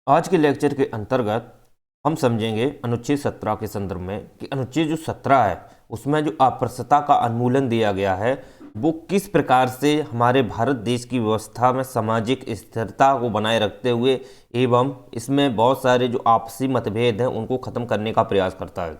आज के लेक्चर के अंतर्गत हम समझेंगे अनुच्छेद 17 के संदर्भ में कि अनुच्छेद जो 17 है उसमें जो अस्पृश्यता का उन्मूलन दिया गया है वो किस प्रकार से हमारे भारत देश की व्यवस्था में सामाजिक स्थिरता को बनाए रखते हुए एवं इसमें बहुत सारे जो आपसी मतभेद हैं उनको ख़त्म करने का प्रयास करता है।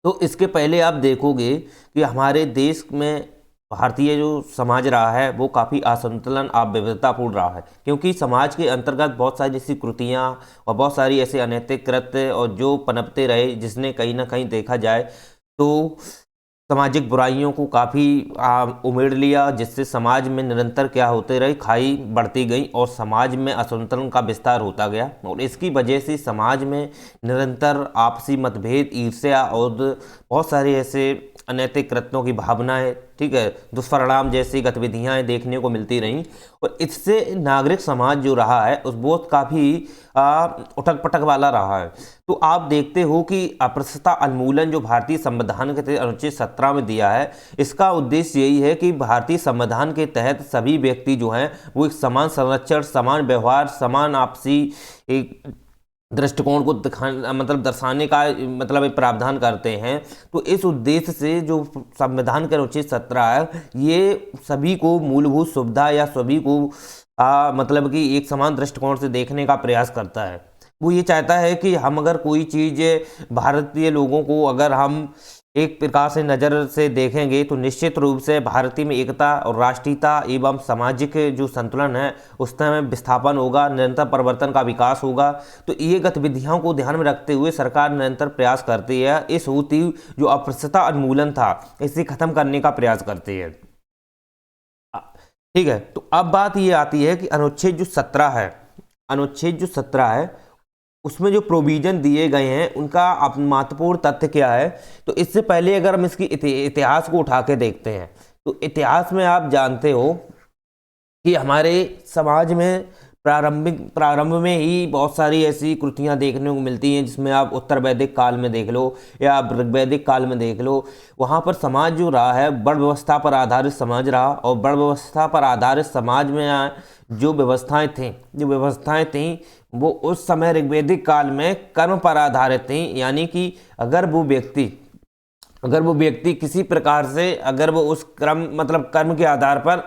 तो इसके पहले आप देखोगे कि हमारे देश में भारतीय जो समाज रहा है वो काफ़ी असंतुलन विविधतापूर्ण रहा है, क्योंकि समाज के अंतर्गत बहुत सारी ऐसी कृतियाँ और बहुत सारी ऐसे अनैतिक कृत्य और जो पनपते रहे, जिसने कहीं ना कहीं देखा जाए तो सामाजिक बुराइयों को काफ़ी उमेड़ लिया, जिससे समाज में निरंतर क्या होते रहे, खाई बढ़ती गई और समाज में असंतुलन का विस्तार होता गया। और इसकी वजह से समाज में निरंतर आपसी मतभेद, ईर्ष्या और बहुत सारे ऐसे अनैतिक कृत्यों की भावनाएं, ठीक है, दुष्परिणाम जैसी गतिविधियां देखने को मिलती रहीं। और इससे नागरिक समाज जो रहा है उस बहुत काफ़ी उठक पटक वाला रहा है। तो आप देखते हो कि अस्पृश्यता उन्मूलन जो भारतीय संविधान के तहत अनुच्छेद 17 में दिया है, इसका उद्देश्य यही है कि भारतीय संविधान के तहत सभी व्यक्ति जो हैं वो एक समान संरक्षण, समान व्यवहार, समान आपसी एक दृष्टिकोण को दर्शाने का एक प्रावधान करते हैं। तो इस उद्देश्य से जो संविधान के अनुच्छेद 17 है ये सभी को मूलभूत सुविधा या सभी को कि एक समान दृष्टिकोण से देखने का प्रयास करता है। वो ये चाहता है कि हम अगर कोई चीज़ भारतीय लोगों को अगर हम एक प्रकार से नज़र से देखेंगे तो निश्चित रूप से भारतीय में एकता और राष्ट्रीयता एवं सामाजिक जो संतुलन है उसमें विस्थापन होगा, निरंतर परिवर्तन का विकास होगा। तो ये गतिविधियों को ध्यान में रखते हुए सरकार निरंतर प्रयास करती है, इस होती जो अस्पृश्यता उन्मूलन था इसे खत्म करने का प्रयास करती है। ठीक है, तो अब बात ये आती है कि अनुच्छेद जो 17 है, अनुच्छेद जो 17 है उसमें जो प्रोविजन दिए गए हैं उनका महत्वपूर्ण तथ्य क्या है। तो इससे पहले अगर हम इसकी इतिहास को उठा के देखते हैं तो इतिहास में आप जानते हो कि हमारे समाज में प्रारंभ में ही बहुत सारी ऐसी कृतियां देखने को मिलती हैं, जिसमें आप उत्तर वैदिक काल में देख लो या आप ऋग्वैदिक काल में देख लो। वहाँ पर समाज जो रहा है वर्ण व्यवस्था पर आधारित समाज रहा, और वर्ण व्यवस्था पर आधारित समाज में जो व्यवस्थाएं थीं वो उस समय ऋग्वैदिक काल में कर्म पर आधारित थीं। यानी कि अगर वो व्यक्ति किसी प्रकार से अगर वो उस कर्म के आधार पर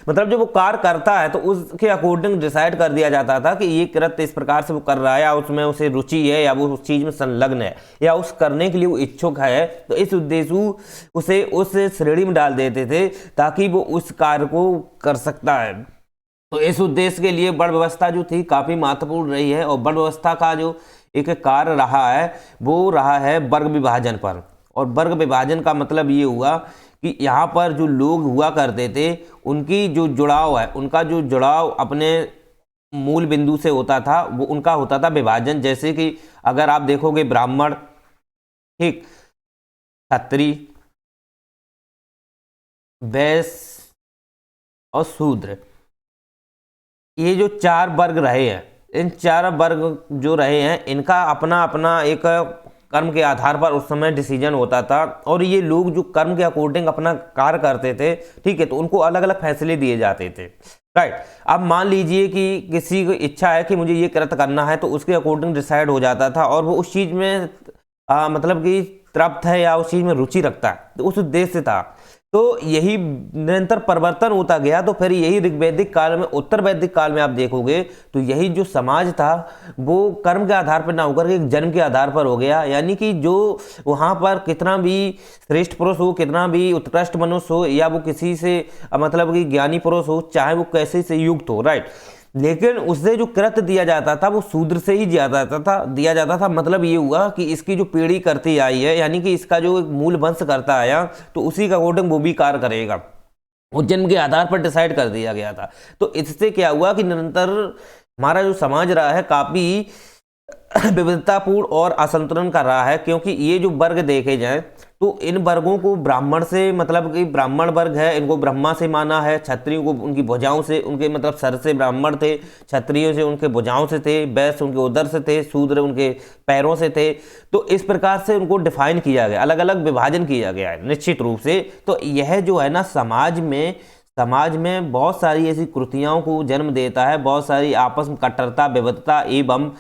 जब वो कार्य करता है तो उसके अकॉर्डिंग डिसाइड कर दिया जाता था कि ये कृत्य इस प्रकार से वो कर रहा है, या उसमें उसे रुचि है, या वो उस चीज़ में संलग्न है, या उस करने के लिए वो इच्छुक है। तो इस उद्देश्य उसे उस श्रेणी में डाल देते थे ताकि वो उस कार्य को कर सकता है। तो इस उद्देश्य के लिए वर्ण व्यवस्था जो थी काफ़ी महत्वपूर्ण रही है, और वर्ण व्यवस्था का जो एक कार्य रहा है वो रहा है वर्ग विभाजन पर। और वर्ग विभाजन का मतलब ये हुआ कि यहाँ पर जो लोग हुआ करते थे उनकी जो जुड़ाव है, उनका जो जुड़ाव अपने मूल बिंदु से होता था वो उनका होता था विभाजन। जैसे कि अगर आप देखोगे ब्राह्मण, ठीक, क्षत्रिय, वैश्य और शूद्र, ये जो 4 वर्ग रहे हैं, इन 4 वर्ग जो रहे हैं इनका अपना अपना एक कर्म के आधार पर उस समय डिसीजन होता था, और ये लोग जो कर्म के अकॉर्डिंग अपना कार्य करते थे, ठीक है, तो उनको अलग अलग फैसले दिए जाते थे। राइट, अब मान लीजिए कि किसी को इच्छा है कि मुझे ये कृत्य करना है तो उसके अकॉर्डिंग डिसाइड हो जाता था, और वो उस चीज़ में कि तृप्त है या उस चीज़ में रुचि रखता है, तो उस उद्देश्य से था। तो यही निरंतर परिवर्तन होता गया। तो फिर यही ऋग्वैदिक काल में, उत्तर वैदिक काल में आप देखोगे तो यही जो समाज था वो कर्म के आधार पर ना होकर के जन्म के आधार पर हो गया। यानी कि जो वहाँ पर कितना भी श्रेष्ठ पुरुष हो, कितना भी उत्कृष्ट मनुष्य हो, या वो किसी से कि ज्ञानी पुरुष हो, चाहे वो कैसे से युक्त हो, राइट, लेकिन उससे जो कृत्य दिया जाता था वो शूद्र से ही दिया जाता था। मतलब ये हुआ कि इसकी जो पीढ़ी करती आई है, यानी कि इसका जो एक मूल वंश करता आया, तो उसी का अकॉर्डिंग वो भी कार्य करेगा, वो जन्म के आधार पर डिसाइड कर दिया गया था। तो इससे क्या हुआ कि निरंतर हमारा जो समाज रहा है काफ़ी विविधतापूर्ण और असंतुलन का रहा है। क्योंकि ये जो वर्ग देखे जाए तो इन वर्गों को ब्राह्मण से कि ब्राह्मण वर्ग है, इनको ब्रह्मा से माना है। क्षत्रियों को उनकी भुजाओं से, उनके सर से ब्राह्मण थे, क्षत्रियों से उनके भुजाओं से थे, वैश्य उनके उदर से थे, शूद्र उनके पैरों से थे। तो इस प्रकार से उनको डिफाइन किया गया, अलग अलग विभाजन किया गया है निश्चित रूप से। तो यह जो है ना समाज में समाज में बहुत सारी ऐसी कुरीतियों को जन्म देता है, बहुत सारी आपस में कट्टरता, विविधता एवं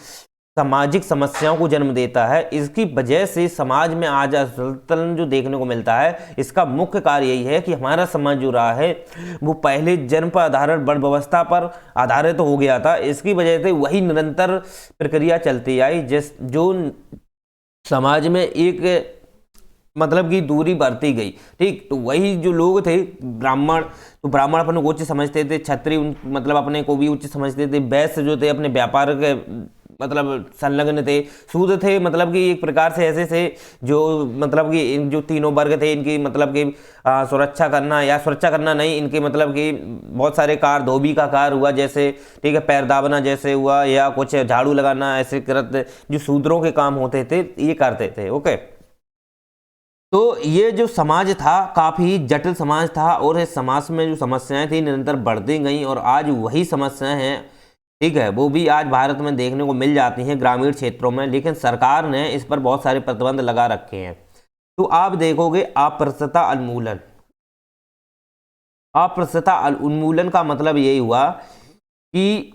सामाजिक समस्याओं को जन्म देता है। इसकी वजह से समाज में आज असंतुलन जो देखने को मिलता है, इसका मुख्य कार्य यही है कि हमारा समाज जो रहा है वो पहले जन्म पर आधारित वर्ण व्यवस्था पर आधारित हो गया था। इसकी वजह से वही निरंतर प्रक्रिया चलती आई, जो समाज में एक मतलब की दूरी बढ़ती गई। ठीक, तो वही जो लोग थे ब्राह्मण, तो ब्राह्मण अपने को उच्च समझते थे, क्षत्रिय मतलब अपने को भी उच्च समझते थे, वैश्य जो थे अपने व्यापार के मतलब संलग्न थे, शूद्र थे मतलब कि एक प्रकार से ऐसे थे जो मतलब कि इन जो तीनों वर्ग थे इनकी मतलब कि सुरक्षा करना, या सुरक्षा करना नहीं, इनके मतलब कि बहुत सारे कार्य, धोबी का कार्य हुआ जैसे, ठीक है, पैर दाबना जैसे हुआ, या कुछ झाड़ू लगाना, ऐसे करते जो शूद्रों के काम होते थे ये करते थे। ओके, तो ये जो समाज था काफ़ी जटिल समाज था, और इस समाज में जो समस्याएं थी निरंतर बढ़ती गई, और आज वही समस्याएं हैं, ठीक है, वो भी आज भारत में देखने को मिल जाती हैं ग्रामीण क्षेत्रों में, लेकिन सरकार ने इस पर बहुत सारे प्रतिबंध लगा रखे हैं। तो आप देखोगे अस्पृश्यता उन्मूलन, अस्पृश्यता उन्मूलन का मतलब यही हुआ कि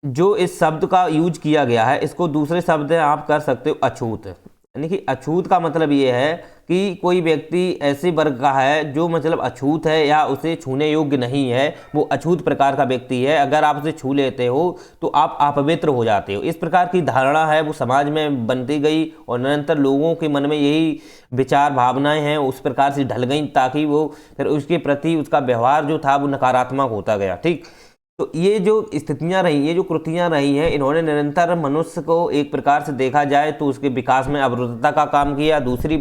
जो इस शब्द का यूज किया गया है, इसको दूसरे शब्द आप कर सकते हो अछूत, यानी कि अछूत का मतलब ये है कि कोई व्यक्ति ऐसे वर्ग का है जो मतलब अछूत है या उसे छूने योग्य नहीं है, वो अछूत प्रकार का व्यक्ति है। अगर आप उसे छू लेते हो तो आप अपवित्र हो जाते हो। इस प्रकार की धारणा है वो समाज में बनती गई, और निरंतर लोगों के मन में यही विचार भावनाएं हैं उस प्रकार से ढल गई, ताकि वो फिर उसके प्रति उसका व्यवहार जो था वो नकारात्मक होता गया। ठीक, तो ये जो स्थितियां रही, ये जो कृतियां रही हैं, इन्होंने निरंतर मनुष्य को एक प्रकार से देखा जाए तो उसके विकास में अवरुद्धता का काम किया। दूसरी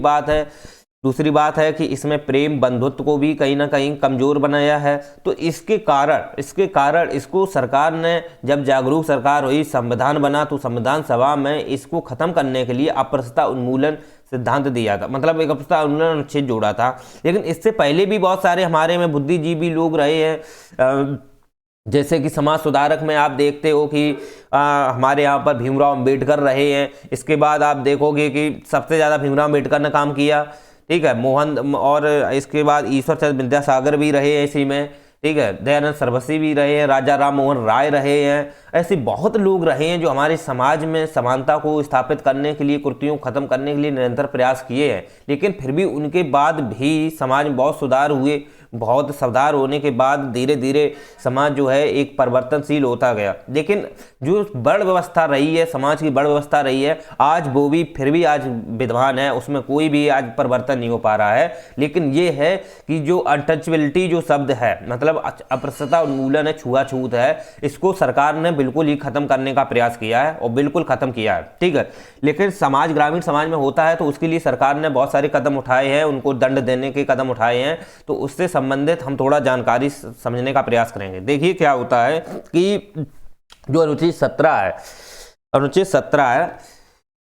बात है कि इसमें प्रेम बंधुत्व को भी कहीं ना कहीं कमजोर बनाया है। तो इसके कारण इसको सरकार ने, जब जागरूक सरकार हुई, संविधान बना, तो संविधान सभा में इसको खत्म करने के लिए अस्पृश्यता उन्मूलन सिद्धांत दिया था, मतलब एक अस्पृश्यता उन्मूलन अनुच्छेद जोड़ा था। लेकिन इससे पहले भी बहुत सारे हमारे में बुद्धिजीवी लोग रहे हैं, जैसे कि समाज सुधारक में आप देखते हो कि हमारे यहाँ पर भीमराव अंबेडकर रहे हैं। इसके बाद आप देखोगे कि सबसे ज़्यादा भीमराव अंबेडकर ने काम किया, ठीक है, मोहन, और इसके बाद ईश्वर चंद्र विद्यासागर भी रहे हैं इसी में, ठीक है, दयानंद सरस्वती भी रहे हैं, राजा राम मोहन राय रहे हैं। ऐसे बहुत लोग रहे हैं जो हमारे समाज में समानता को स्थापित करने के लिए, कुरीतियों को खत्म करने के लिए निरंतर प्रयास किए हैं। लेकिन फिर भी उनके बाद भी समाज में बहुत सुधार हुए। बहुत सुधार होने के बाद धीरे धीरे समाज जो है एक परिवर्तनशील होता गया। लेकिन जो बड़ व्यवस्था रही है, समाज की बड़ व्यवस्था रही है, आज वो भी फिर भी आज विद्यमान है, उसमें कोई भी आज परिवर्तन नहीं हो पा रहा है। लेकिन ये है कि जो अनटचेबिलिटी जो शब्द है, मतलब अस्पृश्यता उन्मूलन है, छुआछूत है, इसको सरकार ने बिल्कुल ही खत्म करने का प्रयास किया है, और बिल्कुल खत्म किया है, ठीक है। लेकिन समाज, ग्रामीण समाज में होता है, तो उसके लिए सरकार ने बहुत सारे कदम उठाए हैं, उनको दंड देने के कदम उठाए हैं। तो उससे संबंधित हम थोड़ा जानकारी समझने का प्रयास करेंगे। देखिए क्या होता है कि जो अनुच्छेद 17 है,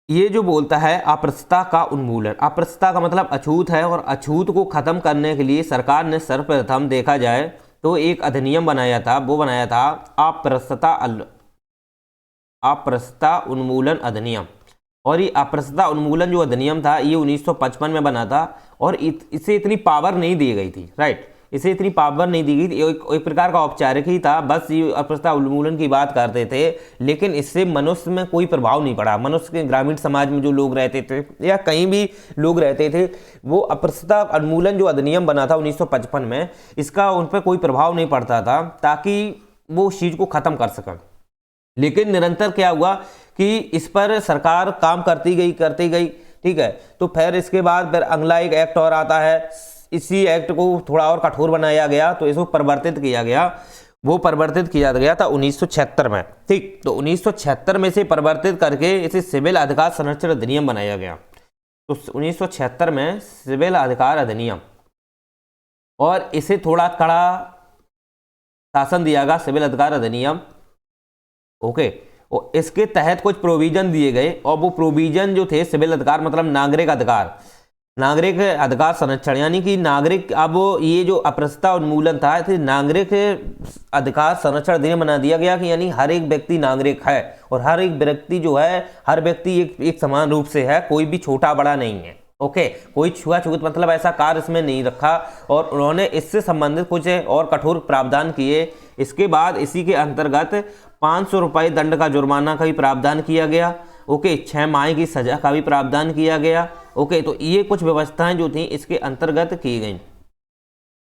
ये जो बोलता है अस्पृश्यता का उन्मूलन। अस्पृश्यता का मतलब अछूत है, और अछूत को खत्म करने के लिए सरकार ने सर्वप्रथम देखा जाए तो एक अधिनियम बनाया था, वो बनाया था अस्पृश्यता उन्मूलन अधिनियम। और ये अस्पृश्यता उन्मूलन जो अधिनियम था ये 1955 में बना था, और इसे इतनी पावर नहीं दी गई थी, राइट, इसे इतनी पावर नहीं दी गई थी, एक प्रकार का औपचारिक ही था, बस ये अस्पृश्यता उन्मूलन की बात करते थे। लेकिन इससे मनुष्य में कोई प्रभाव नहीं पड़ा। मनुष्य के ग्रामीण समाज में जो लोग रहते थे या कहीं भी लोग रहते थे, वो अस्पृश्यता उन्मूलन जो अधिनियम बना था 1955 में, इसका उन पर कोई प्रभाव नहीं पड़ता था, ताकि वो उस चीज़ को ख़त्म कर सकें। लेकिन निरंतर क्या हुआ कि इस पर सरकार काम करती गई, ठीक है। तो फिर इसके बाद फिर अगला एक एक्ट और आता है, इसी एक्ट को थोड़ा और कठोर बनाया गया, तो इसको परिवर्तित किया गया। वो परिवर्तित किया गया था 1976 में, ठीक। तो 1976 में से परिवर्तित करके इसे सिविल अधिकार संरक्षण अधिनियम बनाया गया। तो 1976 में सिविल अधिकार अधिनियम, और इसे थोड़ा कड़ा शासन दिया गया, सिविल अधिकार अधिनियम, ओके। और इसके तहत कुछ प्रोविजन दिए गए, और वो प्रोविजन जो थे, सिविल अधिकार मतलब नागरिक अधिकार संरक्षण, यानी कि नागरिक, अब ये जो अस्पृश्यता उन्मूलन था, तो नागरिक अधिकार संरक्षण अधिनियम बना दिया गया कि यानी हर एक व्यक्ति नागरिक है, और हर एक व्यक्ति जो है, हर व्यक्ति एक समान रूप से है, कोई भी छोटा बड़ा नहीं है, ओके, कोई छुआछूत मतलब ऐसा कार्य इसमें नहीं रखा और उन्होंने इससे संबंधित कुछ और कठोर प्रावधान किए। इसके बाद इसी के अंतर्गत 500 रुपये दंड का जुर्माना का भी प्रावधान किया गया। ओके, 6 माह की सजा का भी प्रावधान किया गया। ओके, तो ये कुछ व्यवस्थाएं जो थी इसके अंतर्गत की गई।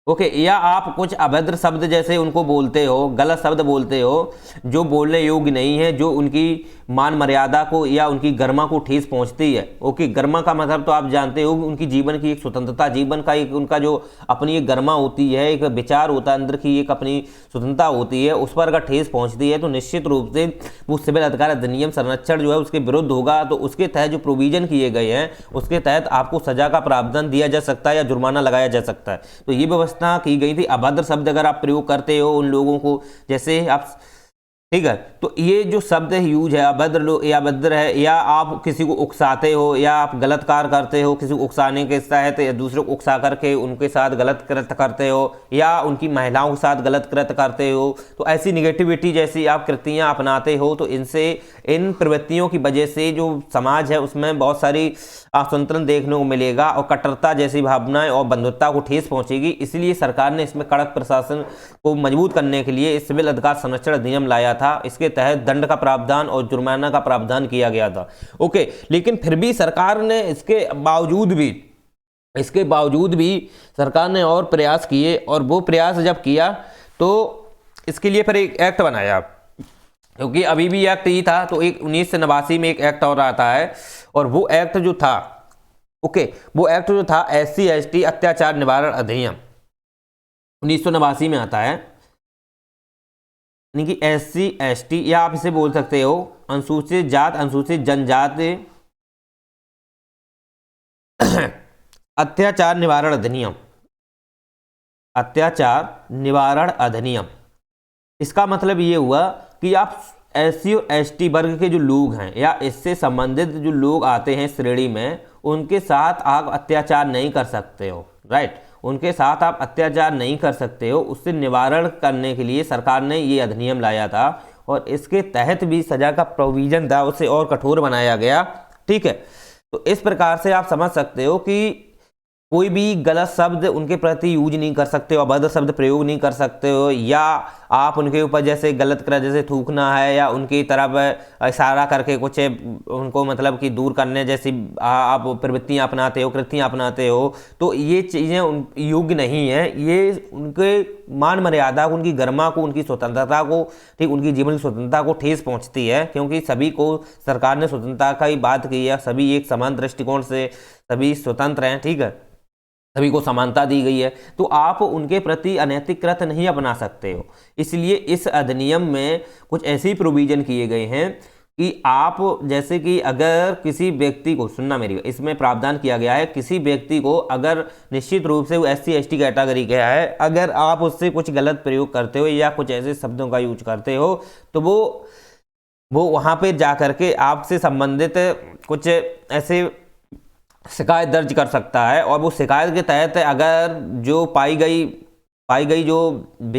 ओके, या आप कुछ अभद्र शब्द जैसे उनको बोलते हो, गलत शब्द बोलते हो जो बोलने योग्य नहीं है, जो उनकी मान मर्यादा को या उनकी गरिमा को ठेस पहुंचती है। ओके, गरिमा का मतलब तो आप जानते हो, उनकी जीवन की एक स्वतंत्रता, जीवन का एक उनका जो अपनी एक गरिमा होती है, एक विचार होता है, अंदर की एक अपनी स्वतंत्रता होती है, उस पर अगर ठेस पहुंचती है तो निश्चित रूप से वो सिविल अधिकार अधिनियम संरक्षण जो है उसके विरुद्ध होगा। तो उसके तहत जो प्रोविजन किए गए हैं उसके तहत आपको सजा का प्रावधान दिया जा सकता है या जुर्माना लगाया जा सकता है। तो ये व्यवस्था की गई थी। अभद्र शब्द अगर आप प्रयोग करते हो उन लोगों को, जैसे आप, ठीक है, तो ये जो शब्द यूज है अभद्र लोग या अभद्र है, या आप किसी को उकसाते हो या आप गलत कार्य करते हो, किसी को उकसाने के तहत या दूसरे को उकसा करके उनके साथ गलत कृत्य करते हो या उनकी महिलाओं के साथ गलत कृत्य करते हो, तो ऐसी निगेटिविटी जैसी आप कृतियां अपनाते हो, तो इनसे, इन प्रवृत्तियों की वजह से जो समाज है उसमें बहुत सारी असंतुलन देखने को मिलेगा और कट्टरता जैसी भावनाएं और बंधुत्वता को ठेस पहुंचेगी। इसलिए सरकार ने इसमें कड़क प्रशासन को मजबूत करने के लिए सिविल अधिकार संरक्षण अधिनियम लाया था। इसके तहत दंड का प्रावधान और जुर्माना का प्रावधान किया गया था। ओके, लेकिन फिर भी सरकार ने इसके बावजूद भी सरकार ने और प्रयास किए, और वो प्रयास जब किया तो इसके लिए फिर एक एक्ट बनाया, क्योंकि अभी भी एक्ट ही था, तो एक 1989 में एक एक्ट और आता है, और वो एक्ट जो था, ओके, वो एक्ट जो था SC/ST अत्याचार निवारण अधिनियम 1989 में आता है। यानी कि SC/ST, या आप इसे बोल सकते हो अनुसूचित जात अनुसूचित जनजाति अत्याचार निवारण अधिनियम, अत्याचार निवारण अधिनियम। इसका मतलब ये हुआ कि आप SC और ST वर्ग के जो लोग हैं या इससे संबंधित जो लोग आते हैं श्रेणी में, उनके साथ आप अत्याचार नहीं कर सकते हो, राइट, उनके साथ आप अत्याचार नहीं कर सकते हो। उससे निवारण करने के लिए सरकार ने ये अधिनियम लाया था, और इसके तहत भी सजा का प्रोविजन था उसे और कठोर बनाया गया। ठीक है, तो इस प्रकार से आप समझ सकते हो कि कोई भी गलत शब्द उनके प्रति यूज नहीं कर सकते हो, अभद्र शब्द प्रयोग नहीं कर सकते हो, या आप उनके ऊपर जैसे गलत कर, जैसे थूकना है या उनकी तरफ इशारा करके कुछ उनको मतलब कि दूर करने जैसी आप प्रवृत्तियां अपनाते हो, कृतियां अपनाते हो, तो ये चीज़ें योग्य नहीं है। ये उनके मान मर्यादा को, उनकी गरिमा को, उनकी स्वतंत्रता को, ठीक, उनकी जीवन की स्वतंत्रता को ठेस पहुंचती है, क्योंकि सभी को सरकार ने स्वतंत्रता का ही बात की है, सभी एक समान दृष्टिकोण से सभी स्वतंत्र हैं, ठीक है, सभी को समानता दी गई है, तो आप उनके प्रति अनैतिक कृत्य नहीं अपना सकते हो। इसलिए इस अधिनियम में कुछ ऐसे प्रोविजन किए गए हैं कि आप, जैसे कि अगर किसी व्यक्ति को, सुनना मेरी, इसमें प्रावधान किया गया है, किसी व्यक्ति को अगर निश्चित रूप से वो SC/ST कैटेगरी का है, अगर आप उससे कुछ गलत प्रयोग करते हो या कुछ ऐसे शब्दों का यूज करते हो, तो वो वहाँ पे जा करके आपसे संबंधित कुछ ऐसे शिकायत दर्ज कर सकता है, और वो शिकायत के तहत अगर जो पाई गई जो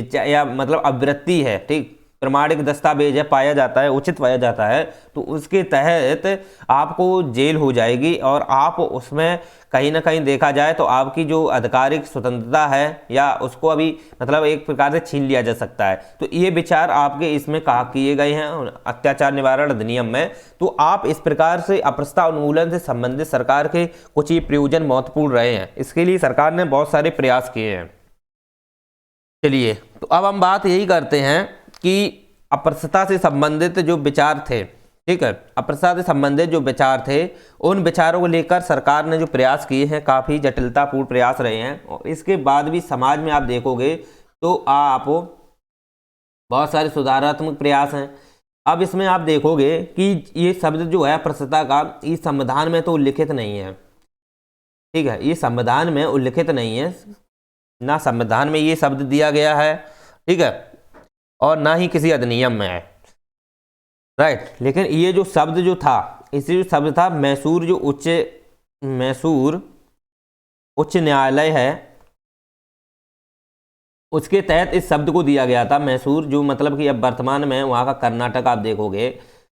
या मतलब अवृत्ति है, ठीक, प्रमाणिक दस्तावेज है, पाया जाता है, उचित पाया जाता है, तो उसके तहत आपको जेल हो जाएगी, और आप उसमें कहीं ना कहीं देखा जाए तो आपकी जो आधिकारिक स्वतंत्रता है या उसको अभी मतलब एक प्रकार से छीन लिया जा सकता है। तो ये विचार आपके इसमें कहा किए गए हैं अत्याचार निवारण अधिनियम में। तो आप इस प्रकार से अपराध उन्मूलन से संबंधित सरकार के कुछ ये प्रयोजन महत्वपूर्ण रहे हैं, इसके लिए सरकार ने बहुत सारे प्रयास किए हैं। चलिए, तो अब हम बात यही करते हैं कि अपराधता से संबंधित जो विचार थे, ठीक है, अपराधता से संबंधित जो विचार थे, उन विचारों को लेकर सरकार ने जो प्रयास किए हैं काफ़ी जटिलतापूर्ण प्रयास रहे हैं, और इसके बाद भी समाज में आप देखोगे तो आप बहुत सारे सुधारात्मक प्रयास हैं। अब इसमें आप देखोगे कि ये शब्द जो है अपराधता का, इस संविधान में तो उल्लिखित नहीं है, ठीक है, ये संविधान में उल्लिखित नहीं है, ना संविधान में ये शब्द दिया गया है, ठीक है, और ना ही किसी अधिनियम में है, राइट। लेकिन ये जो शब्द जो था, इसी जो शब्द था मैसूर, जो मैसूर उच्च न्यायालय है, उसके तहत इस शब्द को दिया गया था मैसूर, जो मतलब कि अब वर्तमान में वहाँ का कर्नाटक आप देखोगे,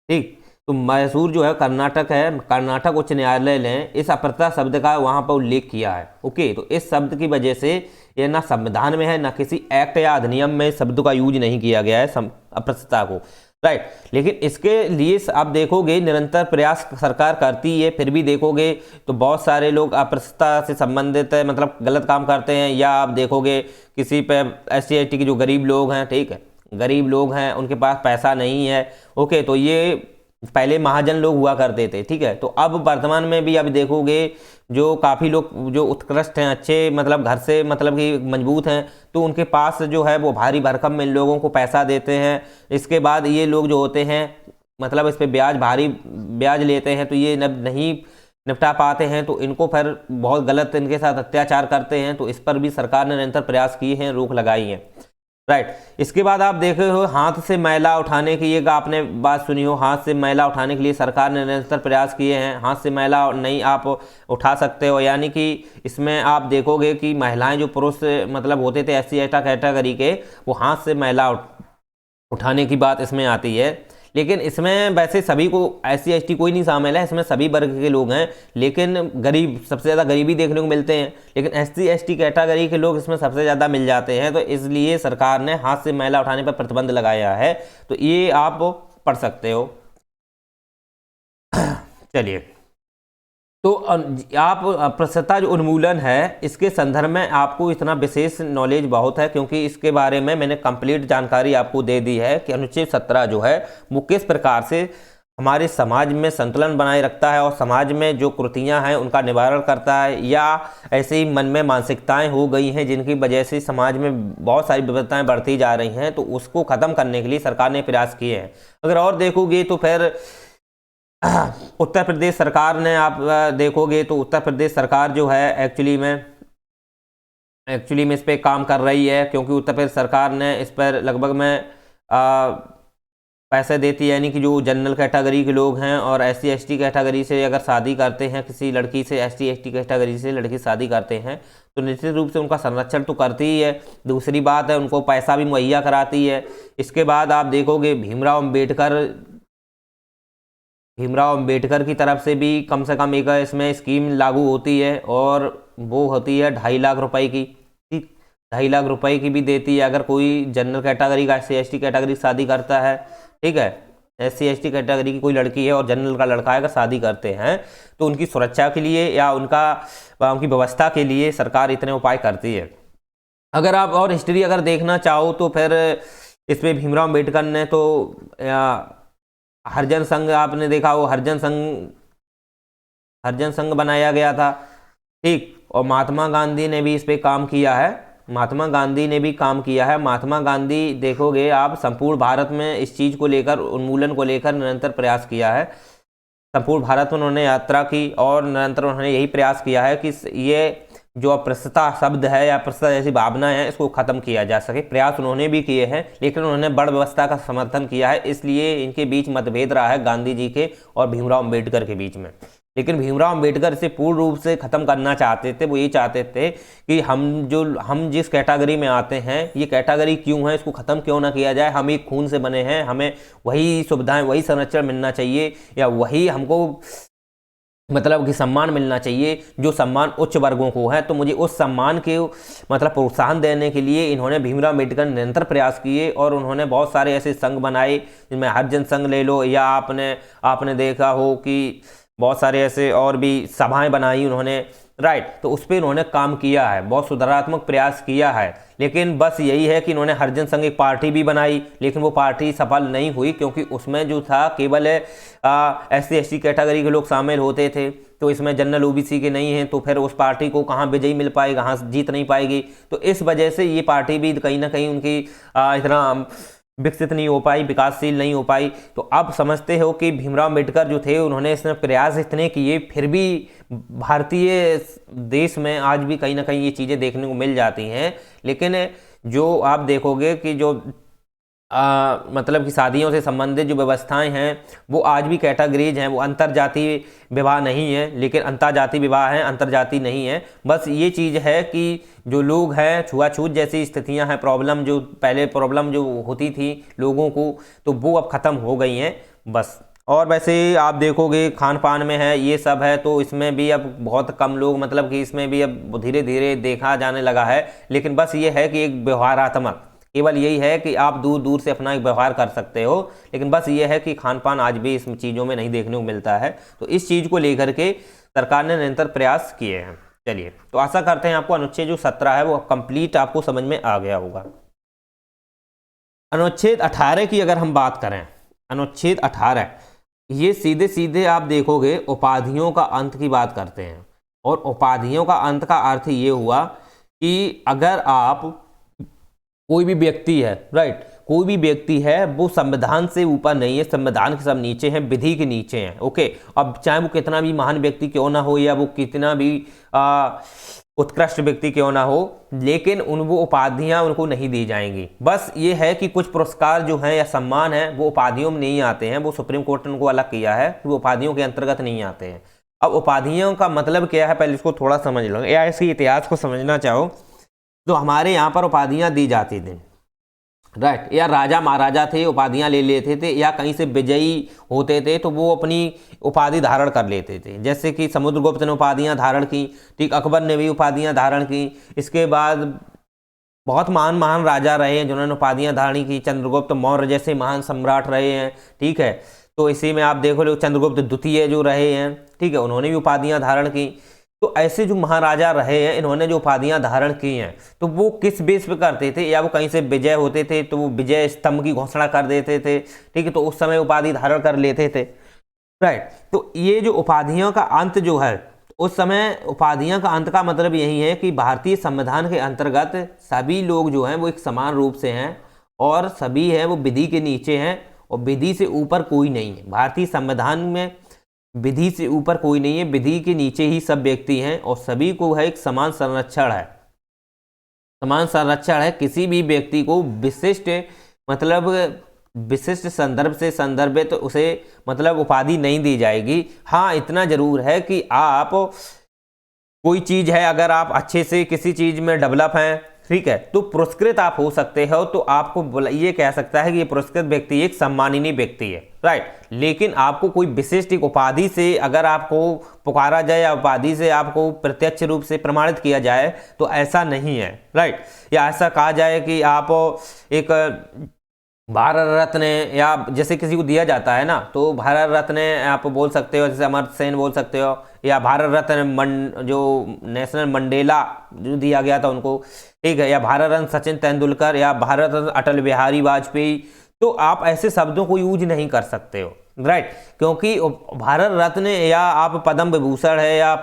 ठीक, तो मैसूर जो है कर्नाटक है, कर्नाटक उच्च न्यायालय ने इस अप्रसता शब्द का वहाँ पर उल्लेख किया है। ओके, तो इस शब्द की वजह से ये ना संविधान में है ना किसी एक्ट या अधिनियम में शब्द का यूज नहीं किया गया है अप्रसता को, राइट। लेकिन इसके लिए आप देखोगे निरंतर प्रयास सरकार करती है, फिर भी देखोगे तो बहुत सारे लोग अप्रसता से संबंधित है मतलब गलत काम करते हैं। या आप देखोगे किसी पे SC/ST के जो गरीब लोग हैं, ठीक है, गरीब लोग हैं उनके पास पैसा नहीं है, ओके, तो ये पहले महाजन लोग हुआ करते थे, ठीक है। तो अब वर्तमान में भी अब देखोगे जो काफ़ी लोग जो उत्कृष्ट हैं, अच्छे मतलब घर से मतलब कि मजबूत हैं, तो उनके पास जो है वो भारी भरकम में लोगों को पैसा देते हैं। इसके बाद ये लोग जो होते हैं मतलब इस पे भारी ब्याज लेते हैं, तो ये नहीं निपटा पाते हैं, तो इनको फिर बहुत गलत इनके साथ अत्याचार करते हैं। तो इस पर भी सरकार ने निरंतर प्रयास किए हैं, रोक लगाई है, राइट। इसके बाद आप देखे हो हाथ से मैला उठाने की, ये आपने बात सुनी हो, हाथ से मैला उठाने के लिए सरकार ने निरंतर प्रयास किए हैं। हाथ से मैला नहीं आप उठा सकते हो, यानी कि इसमें आप देखोगे कि महिलाएं जो पुरुष मतलब होते थे SC/ST कैटेगरी के, वो हाथ से मैला उठाने की बात इसमें आती है। लेकिन इसमें वैसे सभी को SC/ST कोई नहीं शामिल है, इसमें सभी वर्ग के लोग हैं, लेकिन गरीब सबसे ज़्यादा गरीबी देखने को मिलते हैं। लेकिन SC/ST कैटेगरी के लोग इसमें सबसे ज़्यादा मिल जाते हैं, तो इसलिए सरकार ने हाथ से मैला उठाने पर प्रतिबंध लगाया है। तो ये आप पढ़ सकते हो। चलिए, तो आप अप्रसता जो उन्मूलन है इसके संदर्भ में आपको इतना विशेष नॉलेज बहुत है, क्योंकि इसके बारे में मैंने कंप्लीट जानकारी आपको दे दी है कि अनुच्छेद 17 जो है वो किस प्रकार से हमारे समाज में संतुलन बनाए रखता है और समाज में जो कुरीतियां हैं उनका निवारण करता है, या ऐसे ही मन में मानसिकताएं हो गई हैं जिनकी वजह से समाज में बहुत सारी विविधताएं बढ़ती जा रही हैं, तो उसको ख़त्म करने के लिए सरकार ने प्रयास किए हैं। अगर और देखोगे तो फिर उत्तर प्रदेश सरकार ने आप देखोगे तो उत्तर प्रदेश सरकार जो है एक्चुअली में इस पर काम कर रही है, क्योंकि उत्तर प्रदेश सरकार ने इस पर लगभग में पैसे देती है, यानी कि जो जनरल कैटेगरी के लोग हैं और SC/ST कैटेगरी से अगर शादी करते हैं, किसी लड़की से SC/ST कैटेगरी से लड़की शादी करते हैं, तो निश्चित रूप से उनका संरक्षण तो करती ही है, दूसरी बात है उनको पैसा भी मुहैया कराती है। इसके बाद आप देखोगे भीमराव अम्बेडकर की तरफ से भी कम से कम एक इसमें स्कीम लागू होती है, और वो होती है 2.5 लाख रुपए की, ठीक, 2.5 लाख रुपए की भी देती है अगर कोई जनरल कैटेगरी का SC/ST कैटेगरी शादी करता है, ठीक है। SC/ST कैटेगरी की कोई लड़की है और जनरल का लड़का है, अगर शादी करते हैं तो उनकी सुरक्षा के लिए या उनकी व्यवस्था के लिए सरकार इतने उपाय करती है। अगर आप और हिस्ट्री अगर देखना चाहो तो फिर इस पर भीमराव अम्बेडकर ने तो हरिजन संघ आपने देखा हो, हरिजन संघ बनाया गया था, ठीक, और महात्मा गांधी ने भी इस पे काम किया है। महात्मा गांधी देखोगे आप संपूर्ण भारत में इस चीज़ को लेकर, उन्मूलन को लेकर निरंतर प्रयास किया है। संपूर्ण भारत में उन्होंने यात्रा की और निरंतर उन्होंने यही प्रयास किया है कि ये जो अप्रसता शब्द है या अप्रसता जैसी भावना है इसको खत्म किया जा सके। प्रयास उन्होंने भी किए हैं, लेकिन उन्होंने बड़ व्यवस्था का समर्थन किया है, इसलिए इनके बीच मतभेद रहा है गांधी जी के और भीमराव अम्बेडकर के बीच में। लेकिन भीमराव अम्बेडकर इसे पूर्ण रूप से ख़त्म करना चाहते थे। वो ये चाहते थे कि हम जिस कैटेगरी में आते हैं, ये कैटेगरी क्यों है, इसको ख़त्म क्यों ना किया जाए। हम एक खून से बने हैं, हमें वही सुविधाएं, वही संरक्षण मिलना चाहिए, या वही हमको मतलब कि सम्मान मिलना चाहिए जो सम्मान उच्च वर्गों को है। तो मुझे उस सम्मान के मतलब प्रोत्साहन देने के लिए इन्होंने भीमराव अम्बेडकर निरंतर प्रयास किए, और उन्होंने बहुत सारे ऐसे संघ बनाए, जिनमें हरिजन संघ ले लो, या आपने देखा हो कि बहुत सारे ऐसे और भी सभाएं बनाई उन्होंने, राइट। तो उस पर इन्होंने काम किया है, बहुत सुधारात्मक प्रयास किया है। लेकिन बस यही है कि इन्होंने हरिजन संघ एक पार्टी भी बनाई, लेकिन वो पार्टी सफल नहीं हुई, क्योंकि उसमें जो था केवल SC/ST कैटेगरी के लोग शामिल होते थे, तो इसमें जनरल OBC के नहीं हैं, तो फिर उस पार्टी को कहाँ विजयी मिल पाएगा, कहाँ जीत नहीं पाएगी। तो इस वजह से ये पार्टी भी कहीं ना कहीं उनकी इतना विकसित नहीं हो पाई, विकासशील नहीं हो पाई। तो अब समझते हो कि भीमराव अम्बेडकर जो थे उन्होंने इसमें प्रयास इतने किए, फिर भी भारतीय देश में आज भी कहीं ना कहीं ये चीज़ें देखने को मिल जाती हैं। लेकिन जो आप देखोगे कि जो मतलब कि शादियों से संबंधित जो व्यवस्थाएं हैं वो आज भी कैटेगरीज हैं, वो अंतरजातीय विवाह नहीं है, लेकिन अंतरजातीय विवाह हैं, अंतरजातीय नहीं है। बस ये चीज़ है कि जो लोग हैं, छुआछूत जैसी स्थितियां हैं, पहले प्रॉब्लम जो होती थी लोगों को, तो वो अब ख़त्म हो गई हैं। बस और वैसे आप देखोगे खान पान में है ये सब है, तो इसमें भी अब बहुत कम लोग, मतलब कि इसमें भी अब धीरे धीरे देखा जाने लगा है। लेकिन बस ये है कि एक व्यवहारात्मक, केवल यही है कि आप दूर दूर से अपना एक व्यवहार कर सकते हो, लेकिन बस ये है कि खान पान आज भी इस चीज़ों में नहीं देखने को मिलता है। तो इस चीज़ को लेकर के सरकार ने निरंतर प्रयास किए हैं। चलिए, तो आशा करते हैं आपको अनुच्छेद जो 17 है वो कंप्लीट आपको समझ में आ गया होगा। अनुच्छेद 18 की अगर हम बात करें, अनुच्छेद 18 ये सीधे सीधे आप देखोगे उपाधियों का अंत की बात करते हैं। और उपाधियों का अंत का अर्थ ये हुआ कि अगर आप कोई भी व्यक्ति है, राइट, कोई भी व्यक्ति है वो संविधान से ऊपर नहीं है, संविधान के सब नीचे हैं, विधि के नीचे हैं। ओके, अब चाहे वो कितना भी महान व्यक्ति क्यों ना हो या वो कितना भी उत्कृष्ट व्यक्ति क्यों ना हो, लेकिन वो उपाधियां उनको नहीं दी जाएंगी। बस ये है कि कुछ पुरस्कार जो हैं या सम्मान है वो उपाधियों में नहीं आते हैं, वो सुप्रीम कोर्ट ने उनको अलग किया है, वो उपाधियों के अंतर्गत नहीं आते हैं। अब उपाधियों का मतलब क्या है, पहले इसको थोड़ा समझ लो, या इसके इतिहास को समझना चाहो तो हमारे यहाँ पर उपाधियाँ दी जाती थी, राइट, या राजा महाराजा थे उपाधियाँ ले लेते थे, या कहीं से विजयी होते थे तो वो अपनी उपाधि धारण कर लेते थे। जैसे कि समुद्रगुप्त ने उपाधियाँ धारण की, ठीक, अकबर ने भी उपाधियाँ धारण की। इसके बाद बहुत महान महान राजा रहे हैं जिन्होंने उपाधियाँ धारण की, चंद्रगुप्त मौर्य जैसे महान सम्राट रहे हैं, ठीक है। तो इसी में आप देखो चंद्रगुप्त द्वितीय जो रहे हैं, ठीक है, उन्होंने भी उपाधियाँ धारण की। तो ऐसे जो महाराजा रहे हैं इन्होंने जो उपाधियां धारण की हैं तो वो किस बेस पे करते थे, या वो कहीं से विजय होते थे तो वो विजय स्तंभ की घोषणा कर देते थे, ठीक है, तो उस समय उपाधि धारण कर लेते थे, राइट। तो ये जो उपाधियों का अंत जो है, उस समय उपाधियों का अंत का मतलब यही है कि भारतीय संविधान के अंतर्गत सभी लोग जो हैं वो एक समान रूप से हैं और सभी हैं वो विधि के नीचे हैं और विधि से ऊपर कोई नहीं है। भारतीय संविधान में विधि से ऊपर कोई नहीं है, विधि के नीचे ही सब व्यक्ति हैं और सभी को है एक समान संरक्षण है, समान संरक्षण है। किसी भी व्यक्ति को विशिष्ट मतलब विशिष्ट संदर्भ से संदर्भित तो उसे मतलब उपाधि नहीं दी जाएगी। हाँ, इतना जरूर है कि आप कोई चीज़ है, अगर आप अच्छे से किसी चीज़ में डेवलप हैं, ठीक है, तो पुरस्कृत आप हो सकते हो, तो आपको ये कह सकता है कि ये पुरस्कृत व्यक्ति एक सम्माननीय व्यक्ति है, राइट। लेकिन आपको कोई विशिष्ट एक उपाधि से अगर आपको पुकारा जाए या उपाधि से आपको प्रत्यक्ष रूप से प्रमाणित किया जाए तो ऐसा नहीं है, राइट। या ऐसा कहा जाए कि आप एक भारत रत्न या जैसे किसी को दिया जाता है ना, तो भारत रत्न आप बोल सकते हो, जैसे अमर्त्य सेन बोल सकते हो, या भारत रत्न जो नेशनल मंडेला जो दिया गया था उनको, ठीक है, या भारत रत्न सचिन तेंदुलकर, या भारत रत्न अटल बिहारी वाजपेयी। तो आप ऐसे शब्दों को यूज नहीं कर सकते हो, राइट, क्योंकि भारत रत्न या आप पद्म विभूषण है या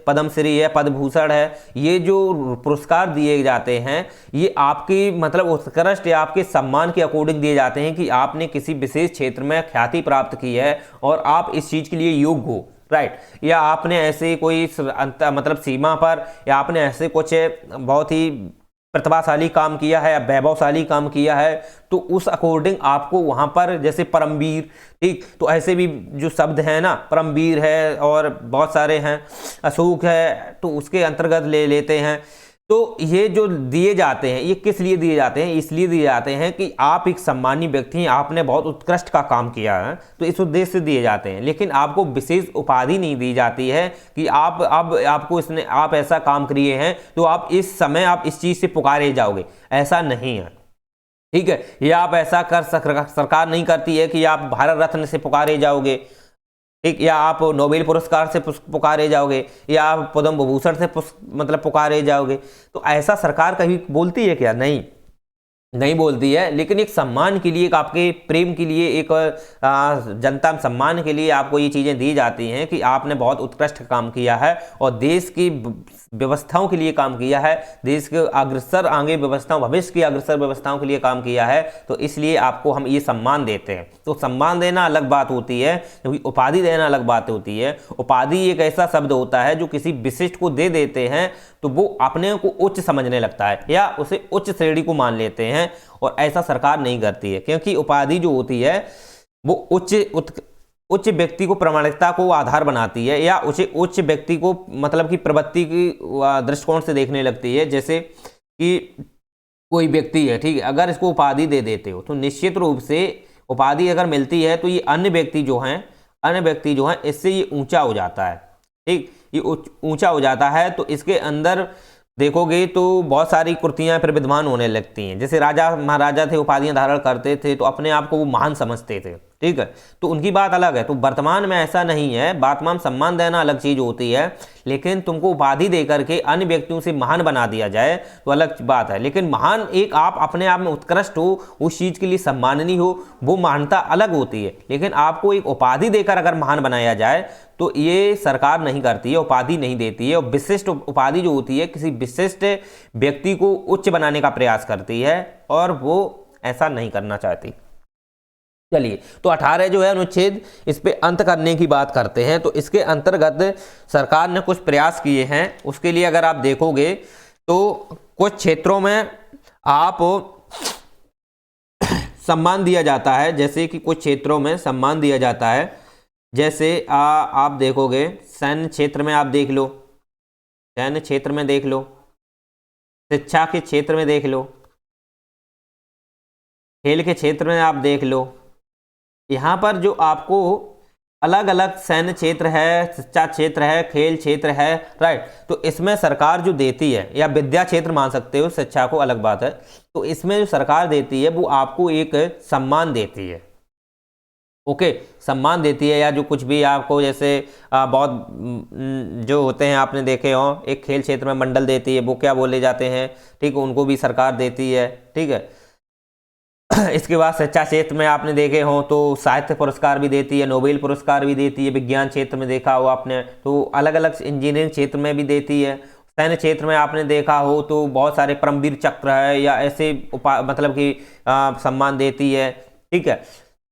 पद्मश्री है, पद्म भूषण है, ये जो पुरस्कार दिए जाते हैं ये आपकी मतलब उत्कृष्ट या आपके सम्मान के अकॉर्डिंग दिए जाते हैं कि आपने किसी विशेष क्षेत्र में ख्याति प्राप्त की है और आप इस चीज़ के लिए योग्य हो, राइट। या आपने ऐसे कोई मतलब सीमा पर या आपने ऐसे कुछ बहुत ही प्रतिभाशाली काम किया है या वैभवशाली काम किया है, तो उस अकॉर्डिंग आपको वहाँ पर जैसे परमवीर, ठीक, तो ऐसे भी जो शब्द हैं ना, परमवीर है और बहुत सारे हैं, अशोक है, तो उसके अंतर्गत ले लेते हैं। तो ये जो दिए जाते हैं ये किस लिए दिए जाते हैं, इसलिए दिए जाते हैं कि आप एक सम्मानीय व्यक्ति हैं, आपने बहुत उत्कृष्ट का काम किया है, तो इस उद्देश्य से दिए जाते हैं। लेकिन आपको विशेष उपाधि नहीं दी जाती है कि आप अब आपको इसने आप ऐसा काम किए हैं तो आप इस समय आप इस चीज़ से पुकारे जाओगे, ऐसा नहीं है, ठीक है। या आप ऐसा सरकार नहीं करती है कि आप भारत रत्न से पुकारे जाओगे, ठीक, या आप नोबेल पुरस्कार से पुकारे जाओगे, या आप पद्म विभूषण से मतलब पुकारे जाओगे। तो ऐसा सरकार कभी बोलती है क्या? नहीं बोलती है। लेकिन एक सम्मान के लिए, एक आपके प्रेम के लिए, एक जनता सम्मान के लिए आपको ये चीज़ें दी जाती हैं कि आपने बहुत उत्कृष्ट काम किया है और देश की व्यवस्थाओं के लिए काम किया है, देश के अग्रसर आगे व्यवस्थाओं, भविष्य की अग्रसर व्यवस्थाओं के लिए काम किया है, तो इसलिए आपको हम ये सम्मान देते हैं। तो सम्मान देना अलग बात होती है, क्योंकि उपाधि देना अलग बात होती है। उपाधि एक ऐसा शब्द होता है जो किसी विशिष्ट को दे देते हैं तो वो अपने को उच्च समझने लगता है या उसे उच्च श्रेणी को मान लेते हैं, और ऐसा सरकार नहीं करती है, क्योंकि उपाधि जो होती है वो उच्च व्यक्ति को प्रामाणिकता को आधार बनाती है, या उच्च व्यक्ति को मतलब कि प्रवृत्ति की दृष्टिकोण से देखने लगती है। जैसे कि कोई व्यक्ति है, ठीक है, अगर इसको उपाधि दे देते हो तो निश्चित रूप से उपाधि अगर मिलती है तो ये अन्य व्यक्ति जो हैं इससे ये ऊंचा हो जाता है। ठीक, ये ऊंचा हो जाता है तो इसके अंदर देखोगे तो बहुत सारी कुर्तियां फिर विद्यमान होने लगती हैं। जैसे राजा महाराजा थे, उपाधियां धारण करते थे तो अपने आप को वो महान समझते थे। ठीक है, तो उनकी बात अलग है। तो वर्तमान में ऐसा नहीं है, वर्तमान सम्मान देना अलग चीज होती है, लेकिन तुमको उपाधि देकर के अन्य व्यक्तियों से महान बना दिया जाए तो अलग बात है। लेकिन महान एक आप अपने आप में उत्कृष्ट हो, उस चीज के लिए सम्माननीय हो, वो महानता अलग होती है। लेकिन आपको एक उपाधि देकर अगर महान बनाया जाए तो ये सरकार नहीं करती है, उपाधि नहीं देती है। और विशिष्ट उपाधि जो होती है किसी विशिष्ट व्यक्ति को उच्च बनाने का प्रयास करती है, और वो ऐसा नहीं करना चाहती। चलिए, तो 18 जो है अनुच्छेद, इस पे अंत करने की बात करते हैं। तो इसके अंतर्गत सरकार ने कुछ प्रयास किए हैं। उसके लिए अगर आप देखोगे तो कुछ क्षेत्रों में आप सम्मान दिया जाता है, जैसे कि कुछ क्षेत्रों में सम्मान दिया जाता है। जैसे आप देखोगे सैन्य क्षेत्र में, आप देख लो, सैन्य क्षेत्र में देख लो, शिक्षा के क्षेत्र में देख लो, खेल के क्षेत्र में आप देख लो। यहाँ पर जो आपको अलग अलग सैन्य क्षेत्र है, शिक्षा क्षेत्र है, खेल क्षेत्र है, राइट। तो इसमें सरकार जो देती है, या विद्या क्षेत्र मान सकते हो, शिक्षा को अलग बात है। तो इसमें जो सरकार देती है वो आपको एक सम्मान देती है। ओके, सम्मान देती है, या जो कुछ भी आपको, जैसे बहुत जो होते हैं आपने देखे हो, एक खेल क्षेत्र में मंडल देती है, वो क्या बोले जाते हैं, ठीक है, उनको भी सरकार देती है। ठीक है, इसके बाद शिक्षा क्षेत्र में आपने देखे हो तो साहित्य पुरस्कार भी देती है, नोबेल पुरस्कार भी देती है। विज्ञान क्षेत्र में देखा हो आपने तो अलग अलग, इंजीनियरिंग क्षेत्र में भी देती है। सैन्य क्षेत्र में आपने देखा हो तो बहुत सारे परमवीर चक्र है या ऐसे मतलब कि सम्मान देती है। ठीक है,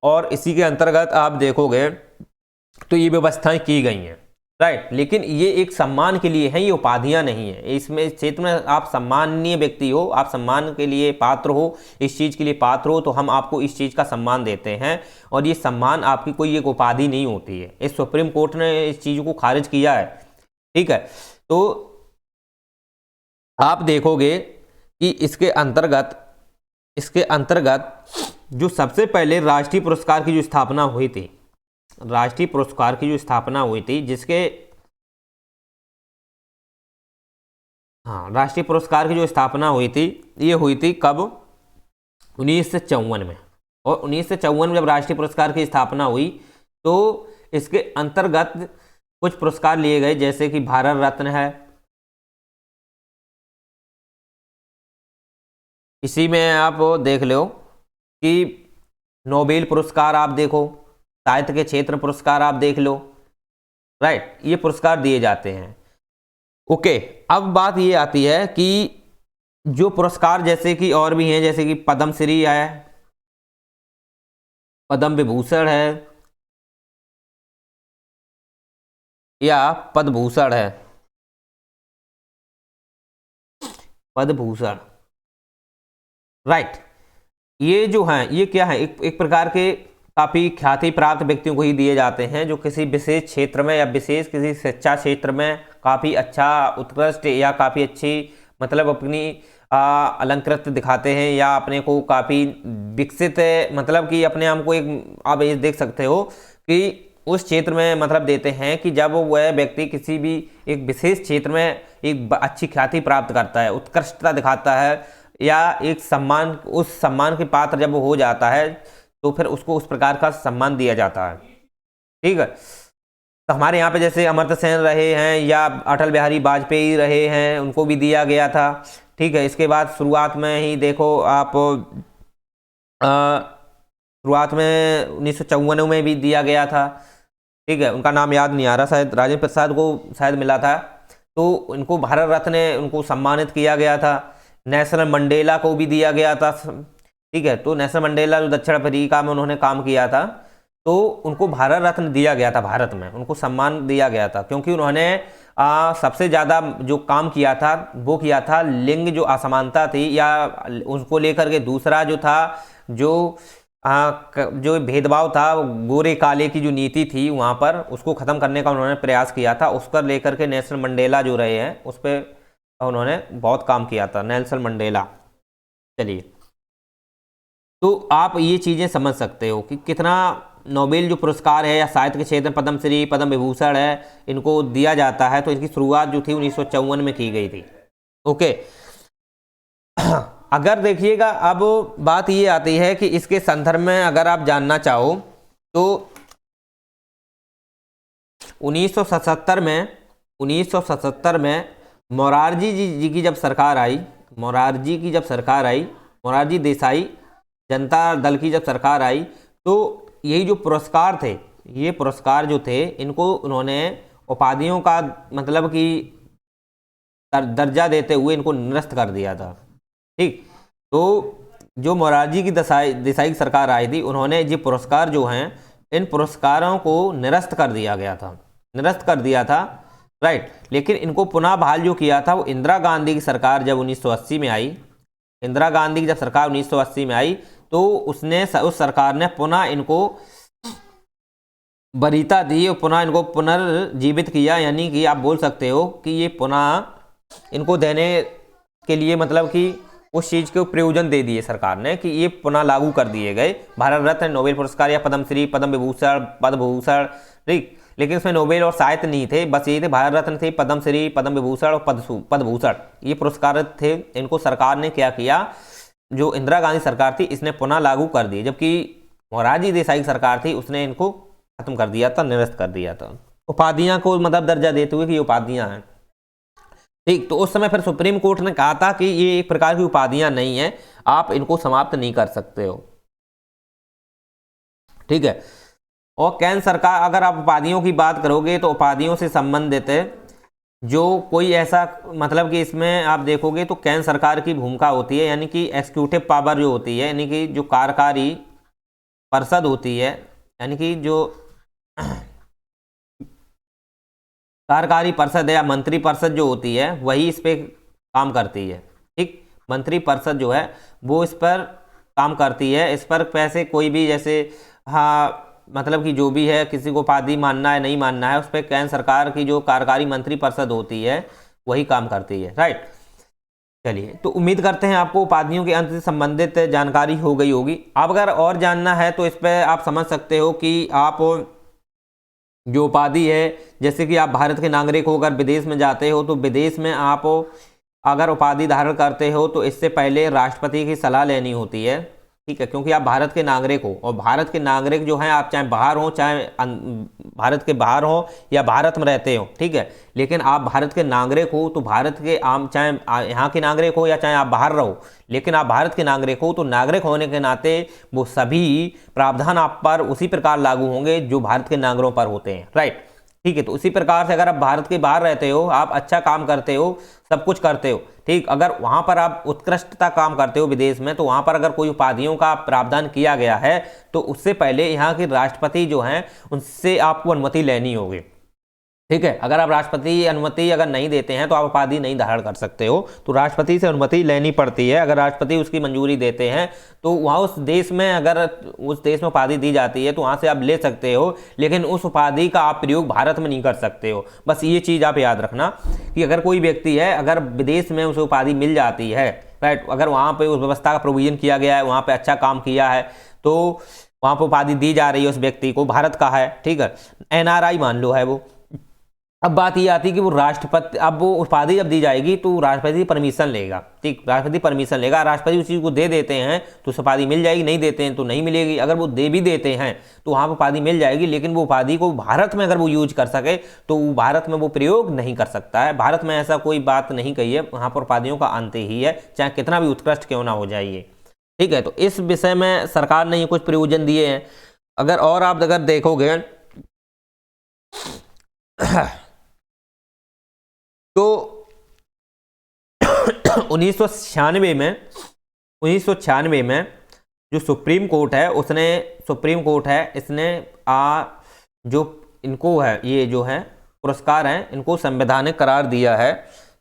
और इसी के अंतर्गत आप देखोगे तो ये व्यवस्थाएं की गई हैं, राइट। लेकिन ये एक सम्मान के लिए है, ये उपाधियां नहीं है। इसमें क्षेत्र में आप सम्माननीय व्यक्ति हो, आप सम्मान के लिए पात्र हो, इस चीज़ के लिए पात्र हो, तो हम आपको इस चीज़ का सम्मान देते हैं। और ये सम्मान आपकी कोई एक उपाधि नहीं होती है। इस सुप्रीम कोर्ट ने इस चीज़ को खारिज किया है। ठीक है, तो आप देखोगे कि इसके अंतर्गत जो सबसे पहले राष्ट्रीय पुरस्कार की जो स्थापना हुई थी, राष्ट्रीय पुरस्कार की जो स्थापना हुई थी, राष्ट्रीय पुरस्कार की जो स्थापना हुई थी, ये हुई थी कब? 1954 में। और 1954 में जब राष्ट्रीय पुरस्कार की स्थापना हुई तो इसके अंतर्गत कुछ पुरस्कार लिए गए, जैसे कि भारत रत्न है, इसी में आप देख लो कि नोबेल पुरस्कार आप देखो, साहित्य के क्षेत्र पुरस्कार आप देख लो, राइट, ये पुरस्कार दिए जाते हैं। ओके, अब बात ये आती है कि जो पुरस्कार जैसे कि और भी हैं, जैसे कि पद्मश्री है, पद्म विभूषण है, या पद्मभूषण है, पद्मभूषण, राइट। ये जो हैं ये क्या है, एक प्रकार के काफ़ी ख्याति प्राप्त व्यक्तियों को ही दिए जाते हैं, जो किसी विशेष क्षेत्र में या विशेष किसी शिक्षा क्षेत्र में काफ़ी अच्छा, उत्कृष्ट, या काफ़ी अच्छी, मतलब अपनी अलंकृत दिखाते हैं, या अपने को काफ़ी विकसित, मतलब कि अपने आप को एक, आप ये देख सकते हो कि उस क्षेत्र में मतलब देते हैं कि जब वह व्यक्ति किसी भी एक विशेष क्षेत्र में एक अच्छी ख्याति प्राप्त करता है, उत्कृष्टता दिखाता है, या एक सम्मान, उस सम्मान के पात्र जब वो हो जाता है तो फिर उसको उस प्रकार का सम्मान दिया जाता है। ठीक है, तो हमारे यहाँ पे जैसे अमर्त्य सेन रहे हैं या अटल बिहारी वाजपेयी रहे हैं, उनको भी दिया गया था। ठीक है, इसके बाद शुरुआत में ही देखो आप, शुरुआत में 1954 में भी दिया गया था। ठीक है, उनका नाम याद नहीं आ रहा, शायद राजेंद्र प्रसाद को शायद मिला था, तो उनको भारत रत्न उनको सम्मानित किया गया था। नेल्सन मंडेला को भी दिया गया था। ठीक है, तो नेल्सन मंडेला जो दक्षिण अफ्रीका में उन्होंने काम किया था, तो उनको भारत रत्न दिया गया था, भारत में उनको सम्मान दिया गया था, क्योंकि उन्होंने सबसे ज़्यादा जो काम किया था वो किया था लिंग जो असमानता थी, या उसको लेकर के दूसरा जो था, जो भेदभाव था, गोरे काले की जो नीति थी वहाँ पर, उसको ख़त्म करने का उन्होंने प्रयास किया था। उस पर लेकर के नेल्सन मंडेला जो रहे हैं उस पर उन्होंने बहुत काम किया था, नेल्सन मंडेला। चलिए। तो आप ये चीज़ें समझ सकते हो कि कितना नोबेल जो पुरस्कार है या साहित्य के क्षेत्र में पद्मश्री पद्म विभूषण है इनको दिया जाता है, तो इनकी शुरुआत जो थी 1954 में की गई थी। ओके, अगर देखिएगा अब बात ये आती है कि इसके संदर्भ में अगर आप जानना चाहो तो 1977 में मोरारजी जी की जब सरकार आई, मोरारजी देसाई जनता दल की जब सरकार आई, तो यही जो पुरस्कार थे, ये पुरस्कार जो थे इनको उन्होंने उपाधियों का मतलब कि दर्जा देते हुए इनको निरस्त कर दिया था। ठीक, तो जो मोरारजी की देसाई की सरकार आई थी, उन्होंने ये पुरस्कार जो हैं इन पुरस्कारों को निरस्त कर दिया था, राइट। लेकिन इनको पुनः बहाल जो किया था वो इंदिरा गांधी की सरकार जब 1980 में आई, इंदिरा गांधी की जब सरकार 1980 में आई, तो उस सरकार ने पुनः इनको वरीयता दी और पुनः इनको पुनर्जीवित किया। यानी कि आप बोल सकते हो कि ये पुनः इनको देने के लिए मतलब कि उस चीज़ के प्रयोजन दे दिए सरकार ने कि ये पुनः लागू कर दिए गए भारत रत्न, नोबेल पुरस्कार या पद्मश्री, पद्म विभूषण, पद्म भूषण। ठीक, लेकिन इसमें नोबेल और साहित्य नहीं थे, बस ये थे भारत रत्न थे, पद्मश्री, पद्म विभूषण और पद्म भूषण, ये पुरस्कार थे। इनको सरकार ने क्या किया, जो इंदिरा गांधी सरकार थी इसने पुनः लागू कर दिए, जबकि मोरारजी देसाई की सरकार थी उसने इनको खत्म कर दिया था, निरस्त कर दिया था, उपाधियां को मतलब दर्जा देते हुए कि ये उपाधियां हैं। ठीक, तो उस समय फिर सुप्रीम कोर्ट ने कहा था कि ये एक प्रकार की उपाधियां नहीं है, आप इनको समाप्त नहीं कर सकते हो। ठीक है, और केंद्र सरकार, अगर आप उपाधियों की बात करोगे तो उपाधियों से संबंधित जो कोई ऐसा मतलब कि इसमें आप देखोगे तो केंद्र सरकार की भूमिका होती है, यानी कि एक्सिक्यूटिव पावर जो होती है, यानी कि जो कार्यकारी परिषद होती है, यानी कि जो कार्यकारी परिषद है या मंत्री परिषद जो होती है वही इस पे काम करती है। ठीक, मंत्री परिषद जो है वो इस पर काम करती है, इस पर पैसे कोई भी जैसे हाँ मतलब कि जो भी है किसी को उपाधि मानना है नहीं मानना है, उस पर केंद्र सरकार की जो कार्यकारी मंत्री परिषद होती है वही काम करती है, राइट। चलिए, तो उम्मीद करते हैं आपको उपाधियों के अंत से संबंधित जानकारी हो गई होगी। अब अगर और जानना है तो इस पर आप समझ सकते हो कि आप जो उपाधि है, जैसे कि आप भारत के नागरिक हो, अगर विदेश में जाते हो तो विदेश में आप अगर उपाधि धारण करते हो तो इससे पहले राष्ट्रपति की सलाह लेनी होती है। ठीक है, क्योंकि आप भारत के नागरिक हो, और भारत के नागरिक जो हैं आप चाहे बाहर हो, चाहे भारत के बाहर हो या भारत में रहते हो, ठीक है, लेकिन आप भारत के नागरिक हो तो भारत के आम चाहे यहाँ के नागरिक हो या चाहे आप बाहर रहो, लेकिन आप भारत के नागरिक हो तो नागरिक होने के नाते वो सभी प्रावधान आप पर उसी प्रकार लागू होंगे जो भारत के नागरिकों पर होते हैं, राइट। ठीक है, तो उसी प्रकार से अगर आप भारत के बाहर रहते हो, आप अच्छा काम करते हो, सब कुछ करते हो, ठीक, अगर वहां पर आप उत्कृष्टता काम करते हो विदेश में, तो वहां पर अगर कोई उपाधियों का प्रावधान किया गया है तो उससे पहले यहाँ के राष्ट्रपति जो हैं उनसे आपको अनुमति लेनी होगी। ठीक है, अगर आप राष्ट्रपति अनुमति अगर नहीं देते हैं तो आप उपाधि नहीं धारण कर सकते हो, तो राष्ट्रपति से अनुमति लेनी पड़ती है। अगर राष्ट्रपति उसकी मंजूरी देते हैं तो वहाँ उस देश में अगर उस देश में उपाधि दी जाती है तो वहाँ से आप ले सकते हो, लेकिन उस उपाधि का आप प्रयोग भारत में नहीं कर सकते हो। बस ये चीज़ आप याद रखना कि अगर कोई व्यक्ति है, अगर विदेश में उसे उपाधि मिल जाती है, राइट, अगर वहाँ पर उस व्यवस्था का प्रोविजन किया गया है, वहाँ पर अच्छा काम किया है, तो वहाँ पर उपाधि दी जा रही है उस व्यक्ति को, भारत का है, ठीक है, NRI मान लो है वो। अब बात ये आती है कि वो राष्ट्रपति, अब वो उपाधि जब दी जाएगी तो राष्ट्रपति परमिशन लेगा, ठीक, राष्ट्रपति परमिशन लेगा, राष्ट्रपति उस चीज़ को दे देते हैं तो उपाधि मिल जाएगी, नहीं देते हैं तो नहीं मिलेगी। अगर वो दे भी देते हैं तो वहाँ पर उपाधि मिल जाएगी, लेकिन वो उपाधि को भारत में अगर वो यूज कर सके तो भारत में वो प्रयोग नहीं कर सकता है। भारत में ऐसा कोई बात नहीं कही है, वहाँ पर उपाधियों का अंत ही है, चाहे कितना भी उत्कृष्ट क्यों ना हो जाइए। ठीक है, तो इस विषय में सरकार ने ये कुछ प्रयोजन दिए हैं। अगर और आप अगर देखोगे तो 1996 में जो सुप्रीम कोर्ट है इसने जो इनको है, ये जो है पुरस्कार हैं, इनको संवैधानिक करार दिया है,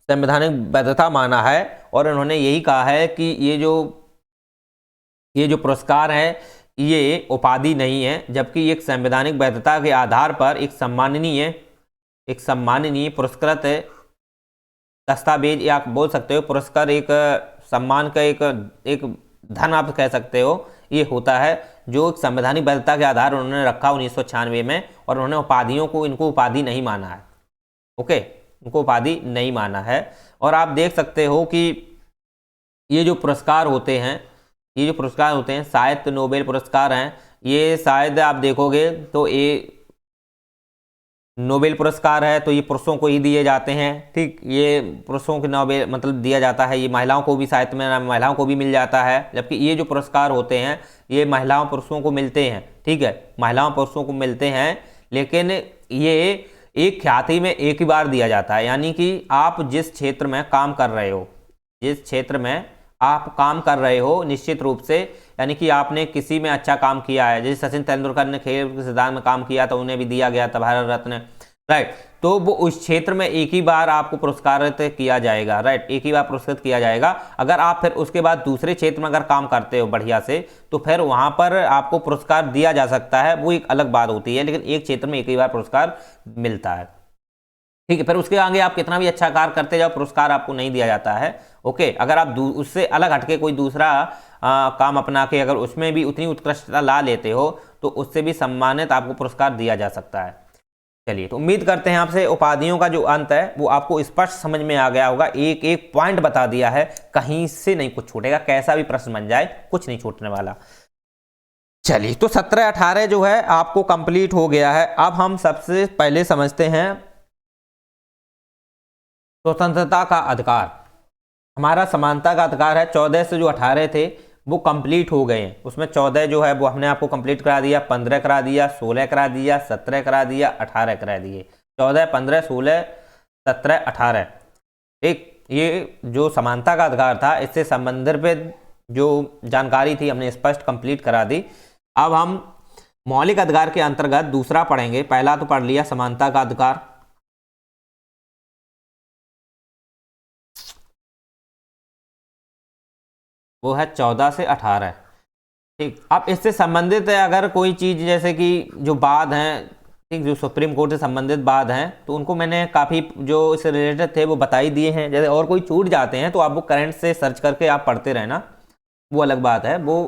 संवैधानिक वैधता माना है, और इन्होंने यही कहा है कि ये जो पुरस्कार है ये उपाधि नहीं है, जबकि एक संवैधानिक वैधता के आधार पर एक सम्माननीय पुरस्कृत दस्तावेज, या आप बोल सकते हो पुरस्कार, एक सम्मान का एक धन आप कह सकते हो, ये होता है जो एक संवैधानिक वैधता के आधार उन्होंने रखा 1996 में, और उन्होंने उपाधियों को, इनको उपाधि नहीं माना है। ओके, इनको उपाधि नहीं माना है। और आप देख सकते हो कि ये जो पुरस्कार होते हैं, ये जो पुरस्कार होते हैं साहित्य नोबेल पुरस्कार हैं, ये शायद आप देखोगे तो ये नोबेल पुरस्कार है तो ये पुरुषों को ही दिए जाते हैं, ठीक। ये पुरुषों के नोबेल मतलब दिया जाता है, ये महिलाओं को भी साहित्य में महिलाओं को भी मिल जाता है, जबकि ये जो पुरस्कार होते हैं ये महिलाओं पुरुषों को मिलते हैं, ठीक है, महिलाओं पुरुषों को मिलते हैं। लेकिन ये एक ख्याति में एक ही बार दिया जाता है, यानी कि आप जिस क्षेत्र में काम कर रहे हो, जिस क्षेत्र में आप काम कर रहे हो निश्चित रूप से, यानी कि आपने किसी में अच्छा काम किया है, जैसे सचिन तेंदुलकर ने खेल के सिद्धांत में काम किया तो उन्हें भी दिया गया था भारत रत्न, राइट। तो वो उस क्षेत्र में एक ही बार आपको पुरस्कारित किया जाएगा, राइट, एक ही बार पुरस्कृत किया जाएगा। अगर आप फिर उसके बाद दूसरे क्षेत्र में अगर काम करते हो बढ़िया से, तो फिर वहां पर आपको पुरस्कार दिया जा सकता है, वो एक अलग बात होती है, लेकिन एक क्षेत्र में एक ही बार पुरस्कार मिलता है, ठीक है। फिर उसके आगे आप कितना भी अच्छा कार्य करते जाओ, पुरस्कार आपको नहीं दिया जाता है। ओके, अगर आप उससे अलग हटके कोई दूसरा काम अपना के अगर उसमें भी उतनी उत्कृष्टता ला लेते हो तो उससे भी सम्मानित आपको पुरस्कार दिया जा सकता है। चलिए, तो उम्मीद करते हैं आपसे उपाधियों का जो अंत है वो आपको स्पष्ट समझ में आ गया होगा, एक एक पॉइंट बता दिया है, कहीं से नहीं कुछ छूटेगा, कैसा भी प्रश्न बन जाए कुछ नहीं छूटने वाला। चलिए, तो 17-18 जो है आपको कंप्लीट हो गया है। अब हम सबसे पहले समझते हैं स्वतंत्रता का अधिकार। हमारा समानता का अधिकार है, 14 से जो 18 थे वो कंप्लीट हो गए हैं, उसमें 14 जो है वो हमने आपको कंप्लीट करा दिया, 15 करा दिया, 16 करा दिया, 17 करा दिया, 18 करा दिए, 14, 15, 16, 17, 18, ठीक। ये जो समानता का अधिकार था इससे संबंधित पे जो जानकारी थी हमने स्पष्ट कंप्लीट करा दी। अब हम मौलिक अधिकार के अंतर्गत दूसरा पढ़ेंगे। पहला तो पढ़ लिया समानता का अधिकार, वो है 14 से 18, ठीक। अब इससे संबंधित है अगर कोई चीज़ जैसे कि जो वाद हैं, ठीक, जो सुप्रीम कोर्ट से संबंधित वाद हैं तो उनको मैंने काफ़ी जो इससे रिलेटेड थे वो बता ही दिए हैं। जैसे और कोई छूट जाते हैं तो आप वो करंट से सर्च करके आप पढ़ते रहना, वो अलग बात है, वो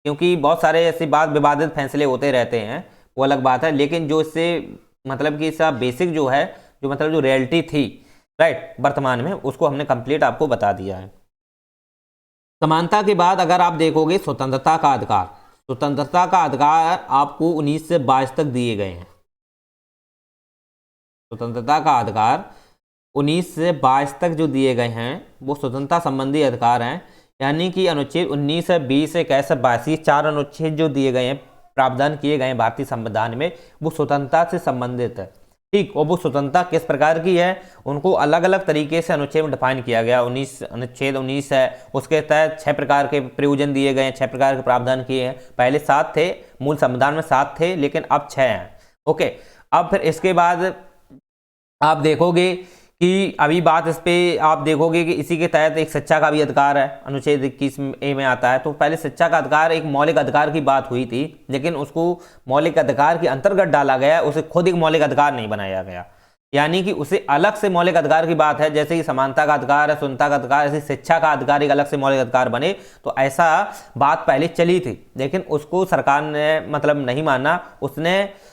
क्योंकि बहुत सारे ऐसे वाद विवादित फैसले होते रहते हैं, वो अलग बात है। लेकिन जो इससे मतलब कि इसका बेसिक जो है, जो मतलब जो रियलिटी थी, राइट, वर्तमान में, उसको हमने कंप्लीट आपको बता दिया है। समानता के बाद अगर आप देखोगे स्वतंत्रता का अधिकार, स्वतंत्रता का अधिकार आपको 19 से 22 तक दिए गए हैं। स्वतंत्रता का अधिकार 19 से 22 तक जो दिए गए हैं वो स्वतंत्रता संबंधी अधिकार हैं, यानी कि अनुच्छेद 19 है, 20 है, 21 है, 22, 4 अनुच्छेद जो दिए गए हैं, प्रावधान किए गए हैं भारतीय संविधान में, वो स्वतंत्रता से संबंधित है, ठीक। और वो स्वतंत्रता किस प्रकार की है उनको अलग अलग तरीके से अनुच्छेद में डिफाइन किया गया। अनुच्छेद 19 है, उसके तहत 6 प्रकार के प्रयोजन दिए गए हैं, 6 प्रकार के प्रावधान किए हैं। पहले 7 थे, मूल संविधान में 7 थे, लेकिन अब 6 हैं। ओके, अब फिर इसके बाद आप देखोगे कि अभी बात इस पे आप देखोगे कि इसी के तहत एक शिक्षा का भी अधिकार है, अनुच्छेद 21A में आता है। तो पहले शिक्षा का अधिकार एक मौलिक अधिकार की बात हुई थी, लेकिन उसको मौलिक अधिकार के अंतर्गत डाला गया, उसे खुद एक मौलिक अधिकार नहीं बनाया गया, यानी कि उसे अलग से मौलिक अधिकार की बात है। जैसे कि समानता का अधिकार है, स्वतंत्रता का अधिकार, ऐसे शिक्षा का अधिकार एक अलग से मौलिक अधिकार बने, तो ऐसा बात पहले चली थी, लेकिन उसको सरकार ने मतलब नहीं माना।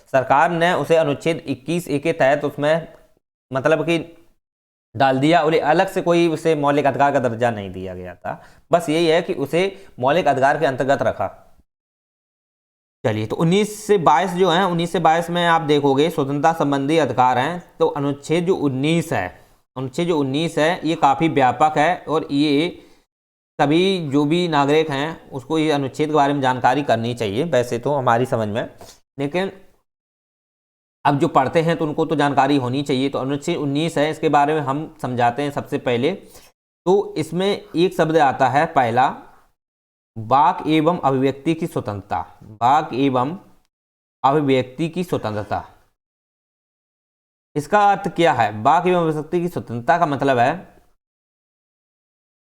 सरकार ने उसे अनुच्छेद 21A के तहत उसमें मतलब कि डाल दिया, उन्हें अलग से कोई उसे मौलिक अधिकार का दर्जा नहीं दिया गया था। बस यही है कि उसे मौलिक अधिकार के अंतर्गत रखा। चलिए, तो 19 से 22 जो है, 19 से 22 में आप देखोगे स्वतंत्रता संबंधी अधिकार हैं। तो अनुच्छेद जो 19 है, अनुच्छेद जो 19 है ये काफ़ी व्यापक है, और ये सभी जो भी नागरिक हैं उसको ये अनुच्छेद के बारे में जानकारी करनी चाहिए वैसे तो हमारी समझ में, लेकिन अब जो पढ़ते हैं तो उनको तो जानकारी होनी चाहिए। तो अनुच्छेद 19 है, इसके बारे में हम समझाते हैं। सबसे पहले तो इसमें एक शब्द आता है पहला, वाक एवं अभिव्यक्ति की स्वतंत्रता। वाक एवं अभिव्यक्ति की स्वतंत्रता, इसका अर्थ क्या है? वाक एवं अभिव्यक्ति की स्वतंत्रता का मतलब है,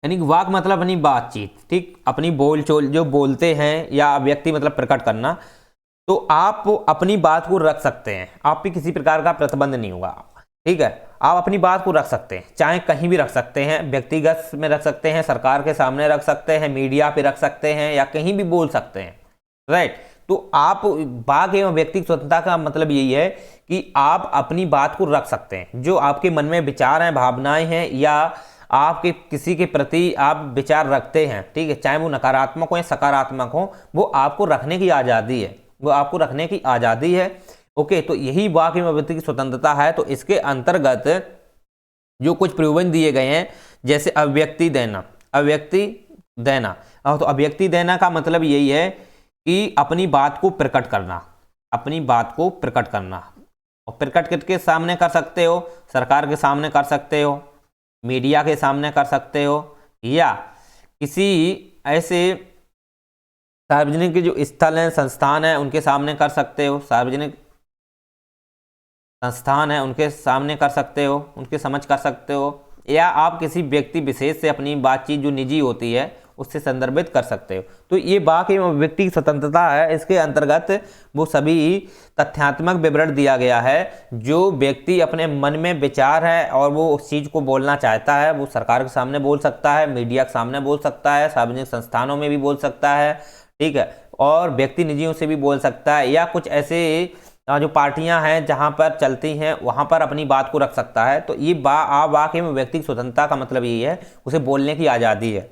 यानी वाक मतलब अपनी बातचीत, ठीक, अपनी बोलचोल जो बोलते हैं, या व्यक्ति मतलब प्रकट करना, तो आप अपनी बात को रख सकते हैं, आप पे किसी प्रकार का प्रतिबंध नहीं होगा। ठीक है, आप अपनी बात को रख सकते हैं, चाहे कहीं भी रख सकते हैं, व्यक्तिगत में रख सकते हैं, सरकार के सामने रख सकते हैं, मीडिया पे रख सकते हैं, या कहीं भी बोल सकते हैं, राइट। तो आप वाक एवं व्यक्तिगत स्वतंत्रता का मतलब यही है कि आप अपनी बात को रख सकते हैं, जो आपके मन में विचार हैं, भावनाएं हैं, या आपके किसी के प्रति आप विचार रखते हैं, ठीक है, चाहे वो नकारात्मक हो या सकारात्मक हो, वो आपको रखने की आज़ादी है, वो आपको रखने की आज़ादी है। ओके, तो यही वाक एवं अभिव्यक्ति की स्वतंत्रता है। तो इसके अंतर्गत जो कुछ प्रयोजन दिए गए हैं, जैसे अभिव्यक्ति देना, अभिव्यक्ति देना, तो अभिव्यक्ति देना का मतलब यही है कि अपनी बात को प्रकट करना, अपनी बात को प्रकट करना, और प्रकट किसके सामने कर सकते हो, सरकार के सामने कर सकते हो, मीडिया के सामने कर सकते हो, या किसी ऐसे सार्वजनिक जो स्थल हैं, संस्थान हैं, उनके सामने कर सकते हो, सार्वजनिक संस्थान है उनके सामने कर सकते हो, उनके समझ कर सकते हो, या आप किसी व्यक्ति विशेष से अपनी बातचीत जो निजी होती है उससे संदर्भित कर सकते हो। तो ये वाक एवं व्यक्ति की स्वतंत्रता है। इसके अंतर्गत वो सभी तथ्यात्मक विवरण दिया गया है, जो व्यक्ति अपने मन में विचार है और वो उस चीज़ को बोलना चाहता है, वो सरकार के सामने बोल सकता है, मीडिया के सामने बोल सकता है, सार्वजनिक संस्थानों में भी बोल सकता है, ठीक है, और व्यक्ति निजियों से भी बोल सकता है, या कुछ ऐसे जो पार्टियां हैं जहां पर चलती हैं वहां पर अपनी बात को रख सकता है। तो ये वाक एवं व्यक्तिगत स्वतंत्रता का मतलब यही है, उसे बोलने की आज़ादी है,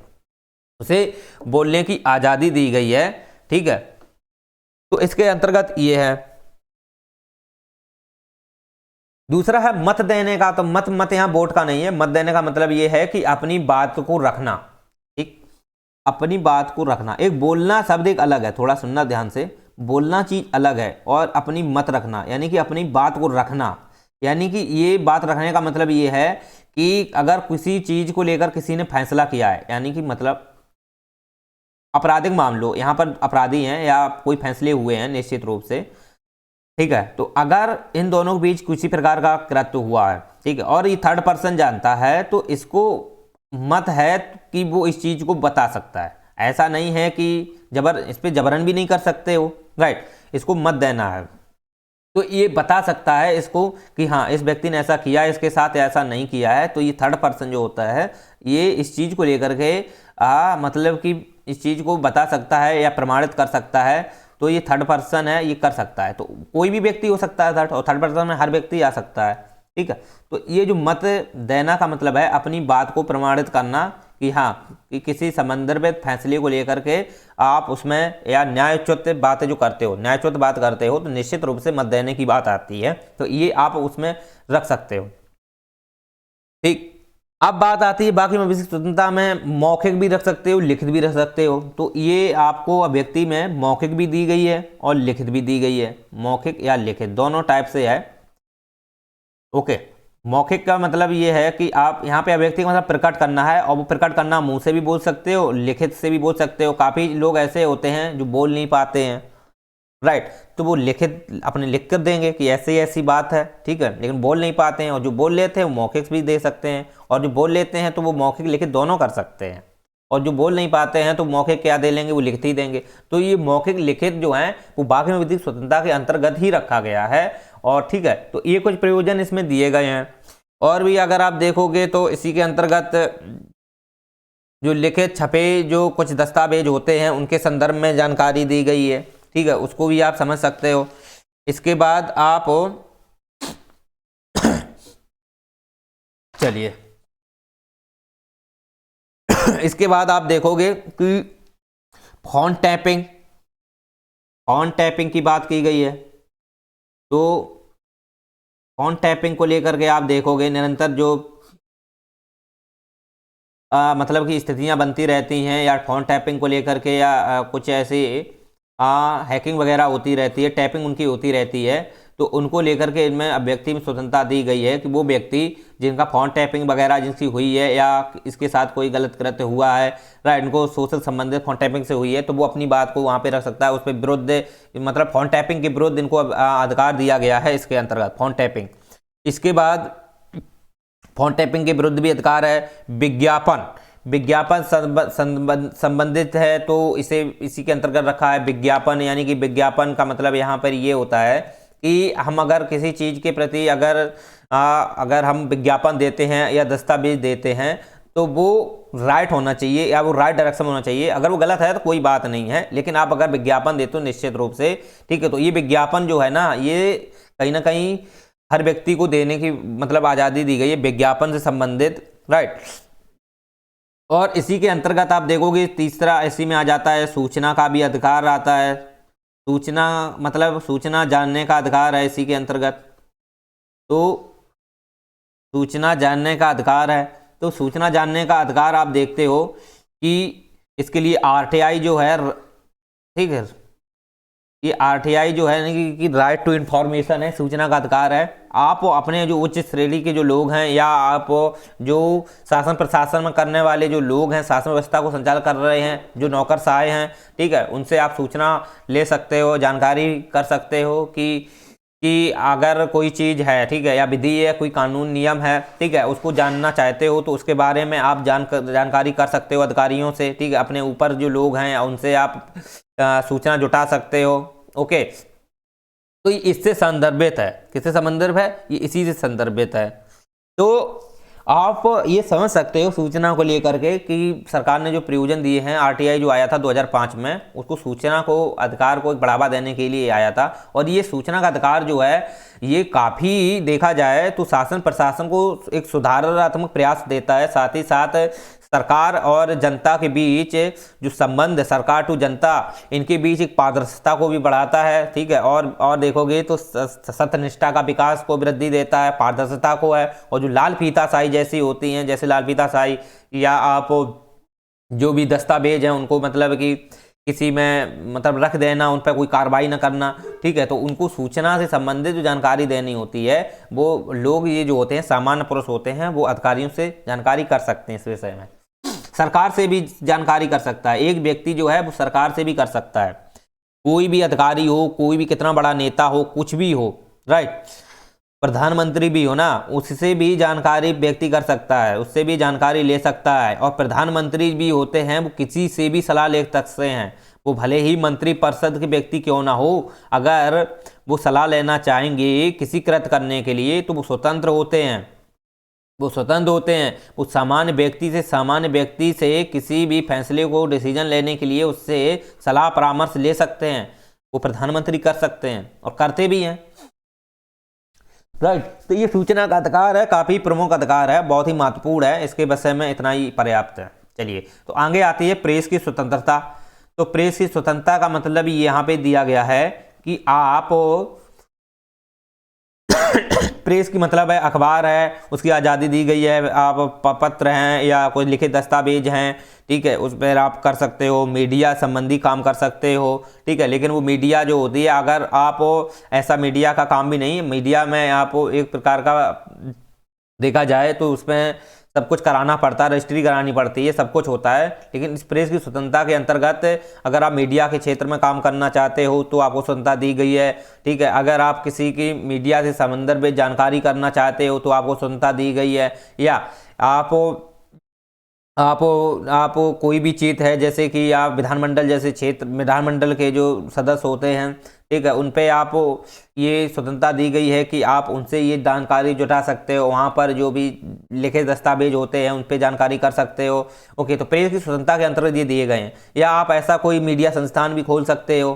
उसे बोलने की आज़ादी दी गई है, ठीक है। तो इसके अंतर्गत ये है। दूसरा है मत देने का। तो मत यहाँ वोट का नहीं है, मत देने का मतलब ये है कि अपनी बात को रखना, ठीक, अपनी बात को रखना। एक बोलना शब्द एक अलग है, थोड़ा सुनना ध्यान से, बोलना चीज अलग है, और अपनी मत रखना यानी कि अपनी बात को रखना, यानी कि ये बात रखने का मतलब ये है कि अगर किसी चीज को लेकर किसी ने फैसला किया है, यानी कि मतलब आपराधिक मामलों, यहाँ पर अपराधी हैं या कोई फैसले हुए हैं निश्चित रूप से, ठीक है, तो अगर इन दोनों के बीच किसी प्रकार का कृत्य हुआ है, ठीक है, और ये थर्ड पर्सन जानता है, तो इसको मत है कि वो इस चीज को बता सकता है। ऐसा नहीं है कि इस पे जबरन भी नहीं कर सकते हो, राइट, इसको मत देना है। तो ये बता सकता है इसको कि हाँ इस व्यक्ति ने ऐसा किया, इसके साथ ऐसा नहीं किया है। तो ये थर्ड पर्सन जो होता है, ये इस चीज को लेकर के मतलब कि इस चीज को बता सकता है या प्रमाणित कर सकता है। तो ये थर्ड पर्सन है, ये कर सकता है। तो कोई भी व्यक्ति हो सकता है थर्ड, और थर्ड पर्सन में हर व्यक्ति आ सकता है, ठीक है। तो ये जो मत देना का मतलब है अपनी बात को प्रमाणित करना कि हाँ कि किसी संदर्भित फैसले को लेकर के आप उसमें या न्यायोचित बातें जो करते हो, न्यायोचित बात करते हो, तो निश्चित रूप से मत देने की बात आती है। तो ये आप उसमें रख सकते हो, ठीक। अब बात आती है बाकी में स्वतंत्रता में, मौखिक भी रख सकते हो, लिखित भी रख सकते हो। तो ये आपको अभिव्यक्ति में मौखिक भी दी गई है और लिखित भी दी गई है, मौखिक या लिखित दोनों टाइप से है, ओके। मौखिक का मतलब ये है कि आप यहाँ पे अभिव्यक्ति का मतलब प्रकट करना है, और वो प्रकट करना मुंह से भी बोल सकते हो, लिखित से भी बोल सकते हो। काफ़ी लोग ऐसे होते हैं जो बोल नहीं पाते हैं, राइट, तो वो लिखित अपने लिख कर देंगे कि ऐसी ऐसी बात है, ठीक है, लेकिन बोल नहीं पाते हैं। और जो बोल लेते हैं वो मौखिक भी दे सकते हैं, और जो बोल लेते हैं तो वो मौखिक लिखित दोनों कर सकते हैं। और जो बोल नहीं पाते हैं तो मौखिक क्या दे लेंगे, वो लिखित ही देंगे। तो ये मौखिक लिखित जो है वो वाक एवं विधिक स्वतंत्रता के अंतर्गत ही रखा गया है, और ठीक है। तो ये कुछ प्रयोजन इसमें दिए गए हैं। और भी अगर आप देखोगे तो इसी के अंतर्गत जो लिखित छपे जो कुछ दस्तावेज होते हैं उनके संदर्भ में जानकारी दी गई है, ठीक है, उसको भी आप समझ सकते हो। इसके बाद आप चलिए इसके बाद आप देखोगे कि फॉन्ट टैपिंग की बात की गई है। तो फॉन्ट टैपिंग को लेकर के आप देखोगे निरंतर जो मतलब कि स्थितियां बनती रहती हैं, या फॉन्ट टैपिंग को लेकर के या कुछ ऐसी हैकिंग वगैरह होती रहती है, टैपिंग उनकी होती रहती है। तो उनको लेकर के इनमें अभिव्यक्ति में स्वतंत्रता दी गई है कि वो व्यक्ति जिनका फॉन्ट टैपिंग वगैरह जिनकी हुई है, या इसके साथ कोई गलत कृत्य हुआ है, राइट, इनको सोशल संबंधित फॉन्ट टैपिंग से हुई है, तो वो अपनी बात को वहाँ पे रख सकता है। उस पर विरुद्ध मतलब फॉन्ट टैपिंग के विरुद्ध इनको अधिकार दिया गया है इसके अंतर्गत, फॉन्ट टैपिंग। इसके बाद फॉन्ट टैपिंग के विरुद्ध भी अधिकार है विज्ञापन संबंधित है, तो इसे इसी के अंतर्गत रखा है विज्ञापन। यानी कि विज्ञापन का मतलब यहाँ पर ये होता है कि हम अगर किसी चीज़ के प्रति अगर हम विज्ञापन देते हैं या दस्तावेज देते हैं तो वो राइट होना चाहिए या वो राइट डायरेक्शन में होना चाहिए। अगर वो गलत है तो कोई बात नहीं है, लेकिन आप अगर विज्ञापन देते हो निश्चित रूप से, ठीक है, तो ये विज्ञापन जो है ना, ये कहीं ना कहीं हर व्यक्ति को देने की मतलब आज़ादी दी गई है विज्ञापन से संबंधित, राइट। और इसी के अंतर्गत आप देखोगे तीसरा इसी में आ जाता है सूचना का भी अधिकार आता है। सूचना मतलब सूचना जानने का अधिकार है इसी के अंतर्गत। तो सूचना जानने का अधिकार है, तो सूचना जानने का अधिकार आप देखते हो कि इसके लिए आरटीआई जो है, ठीक है, ये आरटीआई जो है कि राइट टू इंफॉर्मेशन है, सूचना का अधिकार है। आप अपने जो उच्च श्रेणी के जो लोग हैं या आप जो शासन प्रशासन में करने वाले जो लोग हैं, शासन व्यवस्था को संचालित कर रहे हैं, जो नौकरशाह हैं, ठीक है, उनसे आप सूचना ले सकते हो, जानकारी कर सकते हो कि अगर कोई चीज़ है, ठीक है, या विधि है, कोई कानून नियम है, ठीक है, उसको जानना चाहते हो तो उसके बारे में आप जानकारी कर सकते हो अधिकारियों से, ठीक है, अपने ऊपर जो लोग हैं उनसे आप सूचना जुटा सकते हो। ओके, तो इससे संदर्भित है, किससे संदर्भ है, ये इसी से संदर्भित है। तो आप ये समझ सकते हो सूचना को लेकर के कि सरकार ने जो प्रयोजन दिए हैं, आरटीआई जो आया था 2005 में, उसको सूचना को अधिकार को एक बढ़ावा देने के लिए आया था। और ये सूचना का अधिकार जो है ये काफ़ी देखा जाए तो शासन प्रशासन को एक सुधारात्मक प्रयास देता है, साथ ही साथ सरकार और जनता के बीच जो संबंध, सरकार टू जनता, इनके बीच एक पारदर्शिता को भी बढ़ाता है, ठीक है। और देखोगे तो सत्यनिष्ठा का विकास को वृद्धि देता है, पारदर्शिता को है। और जो लाल फीताशाही जैसी होती हैं, जैसे लाल फीताशाही या आप जो भी दस्तावेज हैं उनको मतलब कि किसी में मतलब रख देना, उन पर कोई कार्रवाई ना करना, ठीक है, तो उनको सूचना से संबंधित जो जानकारी देनी होती है वो लोग ये जो होते हैं सामान्य पुरुष होते हैं वो अधिकारियों से जानकारी कर सकते हैं। इस विषय में सरकार से भी जानकारी कर सकता है, एक व्यक्ति जो है वो सरकार से भी कर सकता है, कोई भी अधिकारी हो, कोई भी कितना बड़ा नेता हो, कुछ भी हो, राइट, प्रधानमंत्री भी हो ना, उससे भी जानकारी व्यक्ति कर सकता है, उससे भी जानकारी ले सकता है। और प्रधानमंत्री भी होते हैं वो किसी से भी सलाह ले सकते हैं, वो भले ही मंत्री परिषद के व्यक्ति क्यों ना हो, अगर वो सलाह लेना चाहेंगे किसी कृत्य करने के लिए तो वो स्वतंत्र होते हैं, वो स्वतंत्र होते हैं। वो सामान्य व्यक्ति से किसी भी फैसले को डिसीजन लेने के लिए उससे सलाह परामर्श ले सकते हैं, वो प्रधानमंत्री कर सकते हैं और करते भी हैं, राइट। तो ये सूचना का अधिकार है, काफ़ी प्रमुख अधिकार है, बहुत ही महत्वपूर्ण है, इसके विषय में इतना ही पर्याप्त है। चलिए, तो आगे आती है प्रेस की स्वतंत्रता। तो प्रेस की स्वतंत्रता का मतलब यहाँ पे दिया गया है कि आप प्रेस की मतलब है अखबार है, उसकी आज़ादी दी गई है, आप पत्र हैं या कोई लिखित दस्तावेज हैं, ठीक है, उस पर आप कर सकते हो, मीडिया संबंधी काम कर सकते हो, ठीक है। लेकिन वो मीडिया जो होती है, अगर आप ऐसा मीडिया का काम भी नहीं, मीडिया में आप एक प्रकार का देखा जाए तो उसमें सब कुछ कराना पड़ता है, रजिस्ट्री करानी पड़ती है, सब कुछ होता है। लेकिन इस प्रेस की स्वतंत्रता के अंतर्गत अगर आप मीडिया के क्षेत्र में काम करना चाहते हो तो आपको स्वतंत्रता दी गई है, ठीक है। अगर आप किसी की मीडिया से संबंध में जानकारी करना चाहते हो तो आपको स्वतंत्रता दी गई है। या आप कोई भी चीज है, जैसे कि आप विधानमंडल जैसे क्षेत्र, विधानमंडल के जो सदस्य होते हैं, ठीक है, उन पे आप ये स्वतंत्रता दी गई है कि आप उनसे ये जानकारी जुटा सकते हो, वहाँ पर जो भी लिखे दस्तावेज होते हैं उन पे जानकारी कर सकते हो। ओके, तो प्रेस की स्वतंत्रता के अंतर्गत ये दिए गए हैं। या आप ऐसा कोई मीडिया संस्थान भी खोल सकते हो,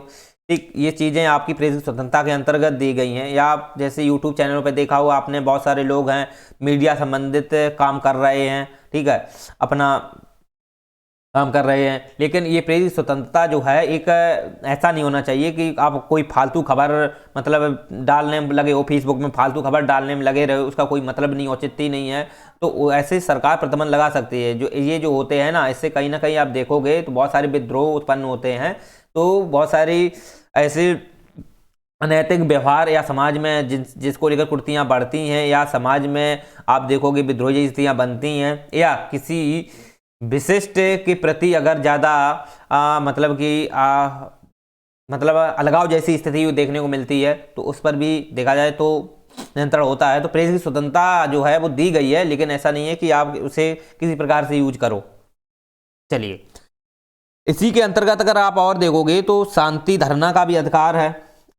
ठीक, ये चीज़ें आपकी प्रेस की स्वतंत्रता के अंतर्गत दी गई हैं। या आप जैसे यूट्यूब चैनलों पर देखा हुआ आपने, बहुत सारे लोग हैं मीडिया संबंधित काम कर रहे हैं, ठीक है, अपना काम कर रहे हैं। लेकिन ये प्रेस की स्वतंत्रता जो है एक ऐसा नहीं होना चाहिए कि आप कोई फालतू खबर मतलब डालने में लगे हो, फेसबुक में फालतू खबर डालने में लगे रहे, उसका कोई मतलब नहीं, औचित्य नहीं है। तो ऐसे सरकार प्रतिबंध लगा सकती है। जो ये जो होते हैं ना, इससे कहीं ना कहीं आप देखोगे तो बहुत सारे विद्रोह उत्पन्न होते हैं, तो बहुत सारी ऐसे अनैतिक व्यवहार या समाज में जिसको लेकर कुर्तियाँ बढ़ती हैं, या समाज में आप देखोगे विद्रोही जैसी स्थितियाँ बनती हैं, या किसी विशिष्ट के प्रति अगर ज़्यादा मतलब कि मतलब अलगाव जैसी स्थिति देखने को मिलती है, तो उस पर भी देखा जाए तो नियंत्रण होता है। तो प्रेस की स्वतंत्रता जो है वो दी गई है, लेकिन ऐसा नहीं है कि आप उसे किसी प्रकार से यूज करो। चलिए, इसी के अंतर्गत अगर आप और देखोगे तो शांति धरना का भी अधिकार है।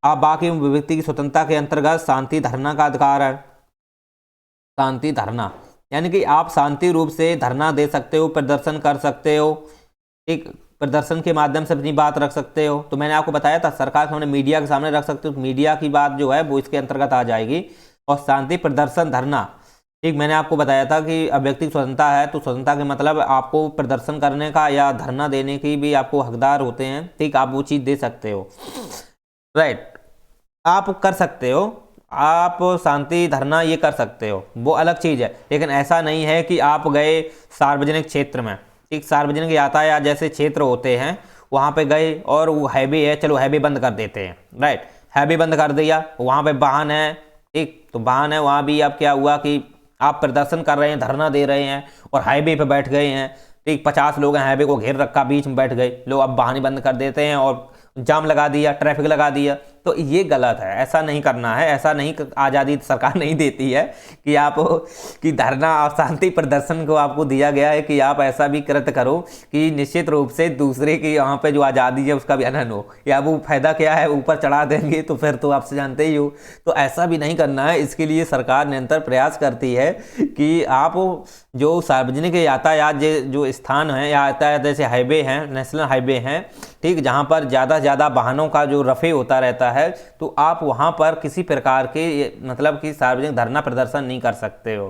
आप बाकी व्यक्ति की स्वतंत्रता के अंतर्गत शांति धरना का अधिकार है। शांति धरना यानी कि आप शांति रूप से धरना दे सकते हो, प्रदर्शन कर सकते हो, एक प्रदर्शन के माध्यम से अपनी बात रख सकते हो। तो मैंने आपको बताया था सरकार के सामने, मीडिया के सामने रख सकते हो, मीडिया की बात जो है वो इसके अंतर्गत आ जाएगी। और शांति प्रदर्शन धरना, ठीक, मैंने आपको बताया था कि अभिव्यक्ति स्वतंत्रता है, तो स्वतंत्रता के मतलब आपको प्रदर्शन करने का या धरना देने की भी आपको हकदार होते हैं, ठीक, आप वो चीज़ दे सकते हो, राइट, आप कर सकते हो, आप शांति धरना ये कर सकते हो, वो अलग चीज़ है। लेकिन ऐसा नहीं है कि आप गए सार्वजनिक क्षेत्र में, ठीक, सार्वजनिक यातायात जैसे क्षेत्र होते हैं वहाँ पे गए और वो हाईवे है, चलो हाईवे बंद कर देते हैं, राइट, हाईवे बंद कर दिया, वहाँ पे वाहन है, ठीक, तो वाहन है, वहाँ भी अब क्या हुआ कि आप प्रदर्शन कर रहे हैं, धरना दे रहे हैं और हाईवे पे बैठ गए हैं, ठीक, 50 लोग हैं, हाईवे को घेर रखा, बीच में बैठ गए लोग, अब वाहन बंद कर देते हैं और जाम लगा दिया, ट्रैफिक लगा दिया। तो ये गलत है, ऐसा नहीं करना है, ऐसा नहीं, आज़ादी सरकार नहीं देती है कि आप कि धरना और शांति प्रदर्शन को आपको दिया गया है कि आप ऐसा भी कृत्य करो कि निश्चित रूप से दूसरे की यहाँ पे जो आज़ादी है उसका भी हनन हो, या वो फायदा क्या है ऊपर चढ़ा देंगे, तो फिर तो आपसे जानते ही हो। तो ऐसा भी नहीं करना है, इसके लिए सरकार निरंतर प्रयास करती है कि आप जो सार्वजनिक यातायात जो स्थान है, यातायात जैसे हाईवे हैं, नेशनल हाईवे हैं, ठीक, जहाँ पर ज़्यादा से ज़्यादा वाहनों का जो रफ़े होता रहता है, तो आप वहाँ पर किसी प्रकार के मतलब कि सार्वजनिक धरना प्रदर्शन नहीं कर सकते हो,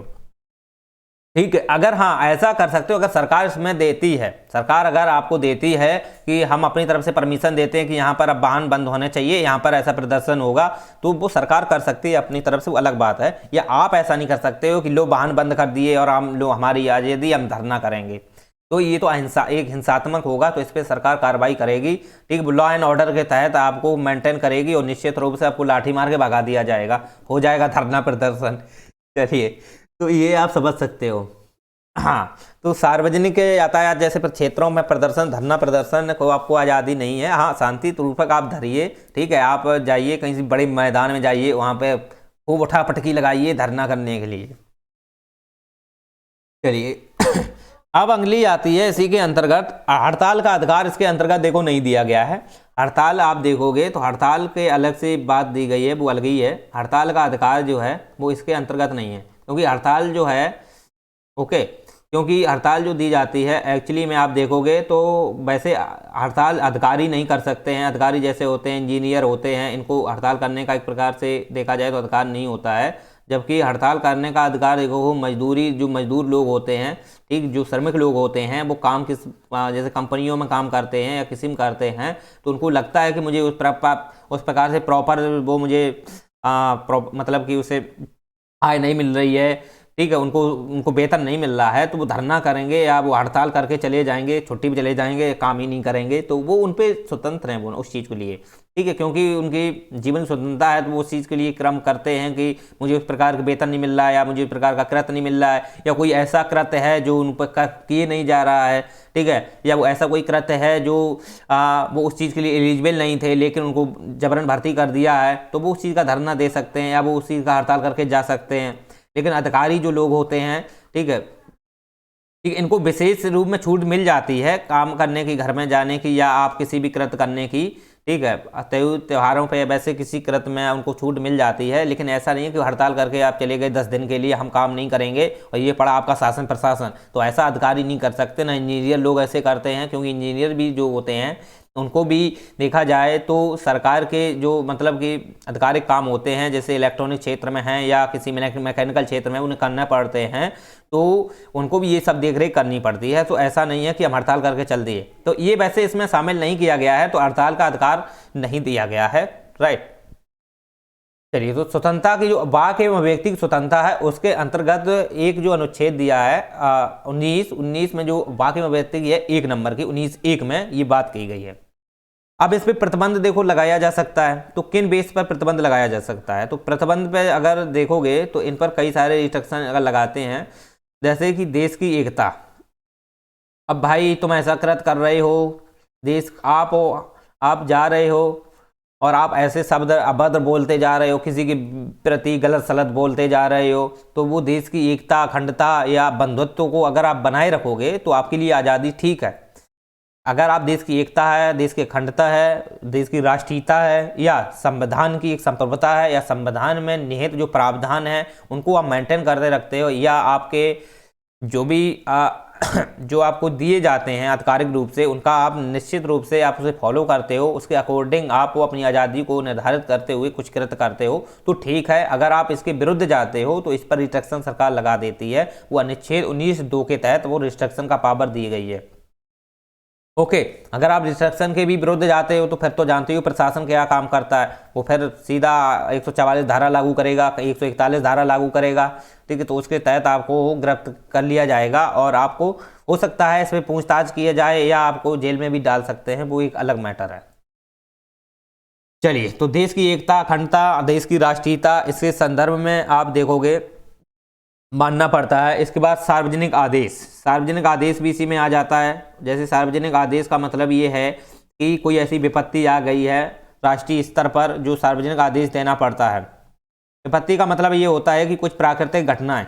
ठीक है। अगर हाँ ऐसा कर सकते हो, अगर सरकार इसमें देती है, सरकार अगर आपको देती है कि हम अपनी तरफ से परमिशन देते हैं कि यहाँ पर अब वाहन बंद होने चाहिए, यहाँ पर ऐसा प्रदर्शन होगा, तो वो सरकार कर सकती है अपनी तरफ से, वो अलग बात है। या आप ऐसा नहीं कर सकते हो कि लो वाहन बंद कर दिए और हम लो हमारी आज़ादी, हम धरना करेंगे, तो ये तो एक हिंसात्मक होगा, तो इस पर सरकार कार्रवाई करेगी, ठीक, लॉ एंड ऑर्डर के तहत आपको मेंटेन करेगी और निश्चित रूप से आपको लाठी मार के भगा दिया जाएगा, हो जाएगा धरना प्रदर्शन। चलिए, तो ये आप समझ सकते हो। हाँ, तो सार्वजनिक यातायात जैसे क्षेत्रों में प्रदर्शन, धरना प्रदर्शन को आपको आज़ादी नहीं है। हाँ, शांति पूर्वक आप धरिए, ठीक है, आप जाइए कहीं बड़े मैदान में जाइए, वहाँ पे खूब उठा पटकी लगाइए धरना करने के लिए। चलिए अब अगली आती है इसी के अंतर्गत हड़ताल का अधिकार, इसके अंतर्गत देखो नहीं दिया गया है। हड़ताल आप देखोगे तो हड़ताल के अलग से बात दी गई है, वो अलग ही है। हड़ताल का अधिकार जो है वो इसके अंतर्गत नहीं है, क्योंकि हड़ताल जो है, ओके, क्योंकि हड़ताल जो दी जाती है एक्चुअली में आप देखोगे तो वैसे हड़ताल अधिकारी नहीं कर सकते हैं। अधिकारी जैसे होते हैं, इंजीनियर होते हैं, इनको हड़ताल करने का एक प्रकार से देखा जाए तो अधिकार नहीं होता है। जबकि हड़ताल करने का अधिकार देखो मजदूरी, जो मजदूर लोग होते हैं, ठीक, जो श्रमिक लोग होते हैं, वो काम किस जैसे कंपनियों में काम करते हैं या किसी में करते हैं, तो उनको लगता है कि मुझे उस प्रकार से प्रॉपर वो मुझे मतलब कि उसे आय नहीं मिल रही है, ठीक है, उनको वेतन नहीं मिल रहा है, तो वो धरना करेंगे या वो हड़ताल करके चले जाएंगे, छुट्टी पे चले जाएंगे, काम ही नहीं करेंगे, तो वो उन पे स्वतंत्र हैं वो उस चीज़ के लिए, ठीक है, क्योंकि उनकी जीवन स्वतंत्रता है, तो वो उस चीज़ के लिए क्रम करते हैं कि मुझे उस प्रकार का वेतन नहीं मिल रहा है या मुझे उस प्रकार का कृत्य नहीं मिल रहा है, या कोई ऐसा कृत्य है जो उन पर किए नहीं जा रहा है, ठीक है, या वो ऐसा कोई कृत्य है जो वो उस चीज़ के लिए एलिजिबल नहीं थे लेकिन उनको जबरन भर्ती कर दिया है, तो वो उस चीज़ का धरना दे सकते हैं या वो उस चीज़ का हड़ताल करके जा सकते हैं। लेकिन अधिकारी जो लोग होते हैं, ठीक है, ठीक, इनको विशेष रूप में छूट मिल जाती है काम करने की, घर में जाने की, या आप किसी भी कृत्य करने की, ठीक है, त्योहारों पे वैसे किसी कृत्य में उनको छूट मिल जाती है। लेकिन ऐसा नहीं है कि हड़ताल करके आप चले गए 10 दिन के लिए हम काम नहीं करेंगे और ये पड़ा आपका शासन प्रशासन, तो ऐसा अधिकारी नहीं कर सकते। ना इंजीनियर लोग ऐसे करते हैं, क्योंकि इंजीनियर भी जो होते हैं उनको भी देखा जाए तो सरकार के जो मतलब कि आधिकारिक काम होते हैं, जैसे इलेक्ट्रॉनिक क्षेत्र में हैं या किसी मैकेनिकल क्षेत्र में उन्हें करना पड़ते हैं, तो उनको भी ये सब देख रेख करनी पड़ती है। तो ऐसा नहीं है कि हम हड़ताल करके चल दिए, तो ये वैसे इसमें शामिल नहीं किया गया है, तो हड़ताल का अधिकार नहीं दिया गया है, राइट। चलिए, तो स्वतंत्रता की जो वाक एवं व्यक्ति की स्वतंत्रता है उसके अंतर्गत एक जो अनुच्छेद दिया है 19 में, जो वाक एवं व्यक्ति की है 1 नंबर की 19(1) में ये बात कही गई है। अब इस पे प्रतिबंध देखो लगाया जा सकता है, तो किन बेस पर प्रतिबंध लगाया जा सकता है, तो प्रतिबंध पे अगर देखोगे तो इन पर कई सारे रिस्ट्रिक्शन अगर लगाते हैं, जैसे कि देश की एकता। अब भाई तुम ऐसा कृत कर रहे हो, देश आप जा रहे हो और आप ऐसे शब्द अभद्र बोलते जा रहे हो, किसी के प्रति गलत सलत बोलते जा रहे हो, तो वो देश की एकता, अखंडता या बंधुत्व को अगर आप बनाए रखोगे तो आपके लिए आज़ादी ठीक है। अगर आप देश की एकता है, देश की अखंडता है, देश की राष्ट्रीयता है, या संविधान की एक संप्रभुता है, या संविधान में निहित जो प्रावधान है उनको आप मेंटेन करते रखते हो, या आपके जो भी जो आपको दिए जाते हैं आधिकारिक रूप से उनका आप निश्चित रूप से आप उसे फॉलो करते हो, उसके अकॉर्डिंग आप अपनी आज़ादी को निर्धारित करते हुए कुछ कृत्य करते हो, तो ठीक है। अगर आप इसके विरुद्ध जाते हो तो इस पर रिस्ट्रिक्शन सरकार लगा देती है। वो अनुच्छेद 19(2) के तहत वो रिस्ट्रिक्शन का पावर दी गई है। ओके अगर आप रिस्ट्रिक्शन के भी विरुद्ध जाते हो तो फिर तो जानते हो प्रशासन क्या काम करता है, वो फिर सीधा 144 धारा लागू करेगा, 141 धारा लागू करेगा, ठीक है। तो उसके तहत आपको गिरफ्त कर लिया जाएगा और आपको हो सकता है इसमें पूछताछ किया जाए या आपको जेल में भी डाल सकते हैं, वो एक अलग मैटर है। चलिए, तो देश की एकता, अखंडता, देश की राष्ट्रीयता, इसके संदर्भ में आप देखोगे मानना पड़ता है। इसके बाद सार्वजनिक आदेश, सार्वजनिक आदेश भी इसी में आ जाता है। जैसे सार्वजनिक आदेश का मतलब ये है कि कोई ऐसी विपत्ति आ गई है राष्ट्रीय स्तर पर जो सार्वजनिक आदेश देना पड़ता है। विपत्ति का मतलब ये होता है कि कुछ प्राकृतिक घटनाएं,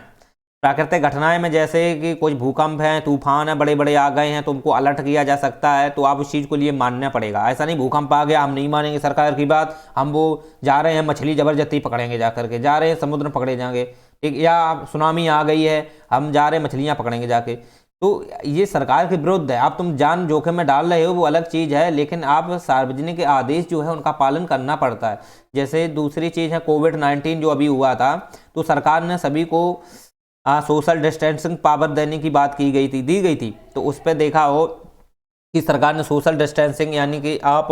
प्राकृतिक घटनाएं में जैसे कि कुछ भूकंप हैं, तूफान है, बड़े बड़े आ गए हैं, तो उनको अलर्ट किया जा सकता है, तो आप उस चीज़ को लिए मानना पड़ेगा। ऐसा नहीं भूकंप आ गया हम नहीं मानेंगे सरकार की बात, हम वो जा रहे हैं मछली जबरदस्ती पकड़ेंगे, जा करके जा रहे हैं समुद्र में पकड़े जाएंगे, ठीक, या सुनामी आ गई है हम जा रहे हैं मछलियाँ पकड़ेंगे जाके, तो ये सरकार के विरुद्ध है। आप तुम जान जोखिम में डाल रहे हो वो अलग चीज़ है, लेकिन आप सार्वजनिक आदेश जो है उनका पालन करना पड़ता है। जैसे दूसरी चीज़ है कोविड-19 जो अभी हुआ था, तो सरकार ने सभी को सोशल डिस्टेंसिंग पावर देने की बात की गई थी, दी गई थी। तो उस पर देखा हो कि सरकार ने सोशल डिस्टेंसिंग यानी कि आप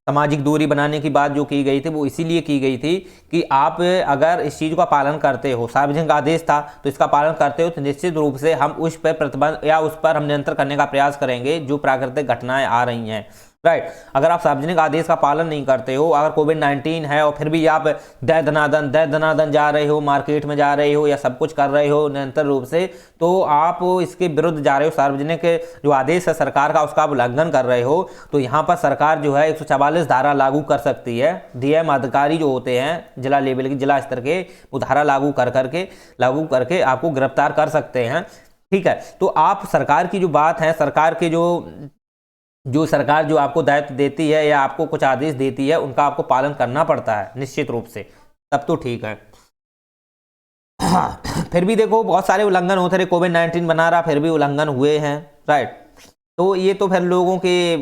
सामाजिक दूरी बनाने की बात जो की गई थी वो इसीलिए की गई थी कि आप अगर इस चीज़ का पालन करते हो, सार्वजनिक आदेश था तो इसका पालन करते हो, तो निश्चित रूप से हम उस पर प्रतिबंध या उस पर हम नियंत्रण करने का प्रयास करेंगे जो प्राकृतिक घटनाएं आ रही हैं, राइट। अगर आप सार्वजनिक आदेश का पालन नहीं करते हो, अगर कोविड-19 है और फिर भी आप दे दनादन जा रहे हो, मार्केट में जा रहे हो या सब कुछ कर रहे हो निरंतर रूप से, तो आप इसके विरुद्ध जा रहे हो, सार्वजनिक जो आदेश है सरकार का उसका उल्लंघन कर रहे हो, तो यहाँ पर सरकार जो है 144 धारा लागू कर सकती है। डीएम अधिकारी जो होते हैं जिला लेवल के, जिला स्तर के, वो धारा लागू करके आपको गिरफ्तार कर सकते हैं, ठीक है। तो आप सरकार की जो बात है, सरकार के सरकार जो आपको दायित्व देती है या आपको कुछ आदेश देती है उनका आपको पालन करना पड़ता है निश्चित रूप से, तब तो ठीक है। फिर भी देखो बहुत सारे उल्लंघन होते रहे, कोविड-19 बना रहा फिर भी उल्लंघन हुए हैं, राइट। तो ये तो फिर लोगों के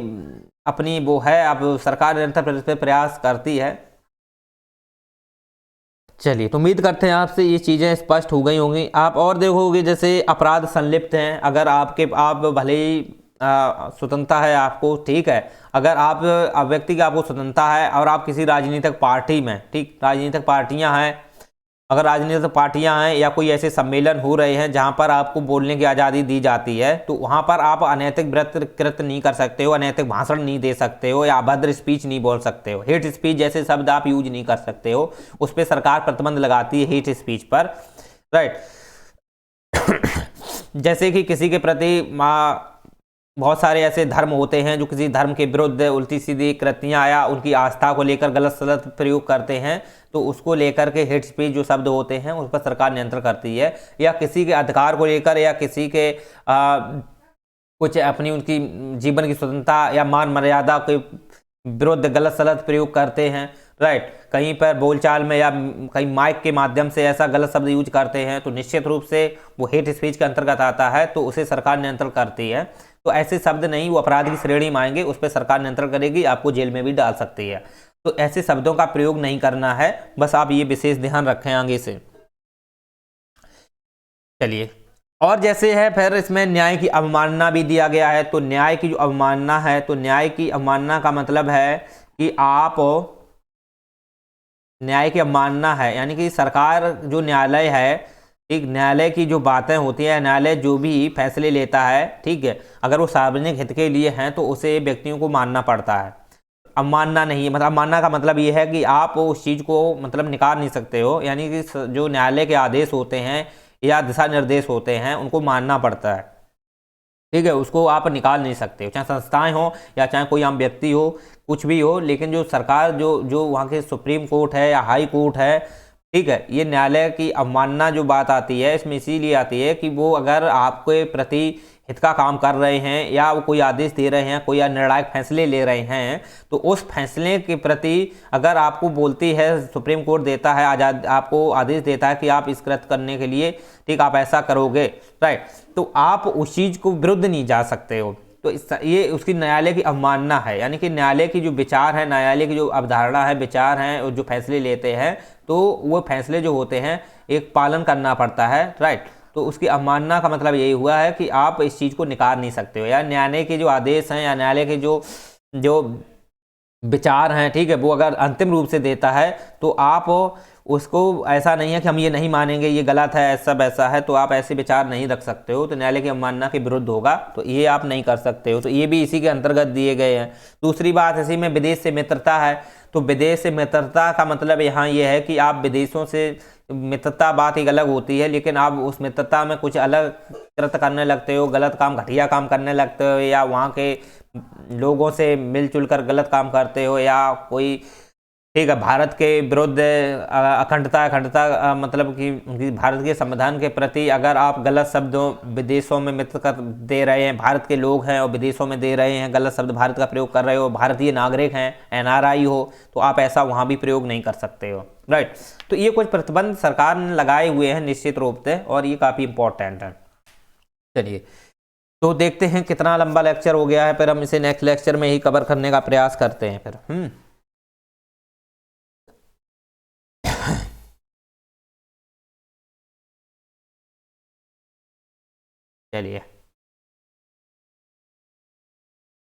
अपनी वो है, अब सरकार निरंतर प्रयास करती है। चलिए, तो उम्मीद करते हैं आपसे ये चीज़ें स्पष्ट हो गई होंगी। आप और देखोगे जैसे अपराध संलिप्त हैं, अगर आप भले ही स्वतंत्रता है आपको, ठीक है, अगर आप व्यक्ति की आपको स्वतंत्रता है और आप किसी राजनीतिक पार्टी में, ठीक, राजनीतिक पार्टियां हैं, अगर राजनीतिक पार्टियां हैं या कोई ऐसे सम्मेलन हो रहे हैं जहां पर आपको बोलने की आज़ादी दी जाती है, तो वहां पर आप अनैतिक कृत्य नहीं कर सकते हो, अनैतिक भाषण नहीं दे सकते हो या अभद्र स्पीच नहीं बोल सकते हो, हेट स्पीच जैसे शब्द आप यूज नहीं कर सकते हो, उस पर सरकार प्रतिबंध लगाती है हेट स्पीच पर, राइट। जैसे कि किसी के प्रति बहुत सारे ऐसे धर्म होते हैं जो किसी धर्म के विरुद्ध उल्टी सीधी कृतियाँ या उनकी आस्था को लेकर गलत सलत प्रयोग करते हैं, तो उसको लेकर के हेट स्पीच जो शब्द होते हैं उस पर सरकार नियंत्रण करती है, या किसी के अधिकार को लेकर या किसी के कुछ अपनी उनकी जीवन की स्वतंत्रता या मान मर्यादा के विरुद्ध गलत सलत प्रयोग करते हैं, राइट। कहीं पर बोलचाल में या कहीं माइक के माध्यम से ऐसा गलत शब्द यूज करते हैं, तो निश्चित रूप से वो हेट स्पीच के अंतर्गत आता है, तो उसे सरकार नियंत्रण करती है। तो ऐसे शब्द नहीं, वो अपराध की श्रेणी में आएंगे, उस पर सरकार नियंत्रण करेगी, आपको जेल में भी डाल सकती है। तो ऐसे शब्दों का प्रयोग नहीं करना है, बस आप ये विशेष ध्यान रखें आगे से। चलिए, और जैसे है फिर इसमें न्याय की अवमानना भी दिया गया है। तो न्याय की जो अवमानना है, तो न्याय की अवमानना का मतलब है कि आप न्याय की अवमानना है, यानी कि सरकार जो न्यायालय है, ठीक, न्यायालय की जो बातें होती हैं, न्यायालय जो भी फैसले लेता है, ठीक है, अगर वो सार्वजनिक हित के लिए हैं तो उसे व्यक्तियों को मानना पड़ता है। अवमानना नहीं है, मतलब अवमानना का मतलब ये है कि आप उस चीज़ को मतलब निकाल नहीं सकते हो, यानी कि जो न्यायालय के आदेश होते हैं या दिशा निर्देश होते हैं उनको मानना पड़ता है, ठीक है, उसको आप निकाल नहीं सकते हो, चाहे संस्थाएं हो या चाहे कोई आम व्यक्ति हो, कुछ भी हो, लेकिन जो सरकार जो वहाँ के सुप्रीम कोर्ट है या हाई कोर्ट है, ठीक है, ये न्यायालय की अवमानना जो बात आती है इसमें इसीलिए आती है कि वो अगर आपके प्रति हित का काम कर रहे हैं या वो कोई आदेश दे रहे हैं, कोई निर्णायक फैसले ले रहे हैं, तो उस फैसले के प्रति अगर आपको बोलती है, सुप्रीम कोर्ट देता है आजाद, आपको आदेश देता है कि आप इस कृत्य करने के लिए, ठीक, आप ऐसा करोगे, राइट, तो आप उस चीज़ को विरुद्ध नहीं जा सकते हो। तो ये उसकी न्यायालय की अवमानना है, यानी कि न्यायालय की जो विचार है, न्यायालय की जो अवधारणा है, विचार हैं और जो फैसले लेते हैं, तो वो फैसले जो होते हैं एक पालन करना पड़ता है, राइट। तो उसकी अवमानना का मतलब यही हुआ है कि आप इस चीज़ को निकाल नहीं सकते हो, या न्यायालय के जो आदेश हैं या न्यायालय के जो जो विचार हैं, ठीक है, वो अगर अंतिम रूप से देता है तो आप उसको, ऐसा नहीं है कि हम ये नहीं मानेंगे, ये गलत है, ऐसा वैसा है, तो आप ऐसे विचार नहीं रख सकते हो, तो न्यायालय की अवमानना के विरुद्ध होगा, तो ये आप नहीं कर सकते हो। तो ये भी इसी के अंतर्गत दिए गए हैं। दूसरी बात, इसी में विदेश से मित्रता है, तो विदेश से मित्रता का मतलब यहाँ ये है कि आप विदेशों से मित्रता, बात एक अलग होती है, लेकिन आप उस मित्रता में कुछ अलग कृत्य करने लगते हो, गलत काम, घटिया काम करने लगते हो, या वहाँ के लोगों से मिलजुल कर गलत काम करते हो, या कोई, ठीक है, भारत के विरुद्ध अखंडता मतलब कि भारत के संविधान के प्रति अगर आप गलत शब्दों विदेशों में मित्र कर दे रहे हैं, भारत के लोग हैं और विदेशों में दे रहे हैं गलत शब्द, भारत का प्रयोग कर रहे हो, भारतीय नागरिक हैं, एनआरआई हो, तो आप ऐसा वहाँ भी प्रयोग नहीं कर सकते हो, राइट। तो ये कुछ प्रतिबंध सरकार ने लगाए हुए हैं निश्चित रूप से, और ये काफ़ी इंपॉर्टेंट है। चलिए, तो देखते हैं कितना लंबा लेक्चर हो गया है, फिर हम इसे नेक्स्ट लेक्चर में ही कवर करने का प्रयास करते हैं फिर। चलिए।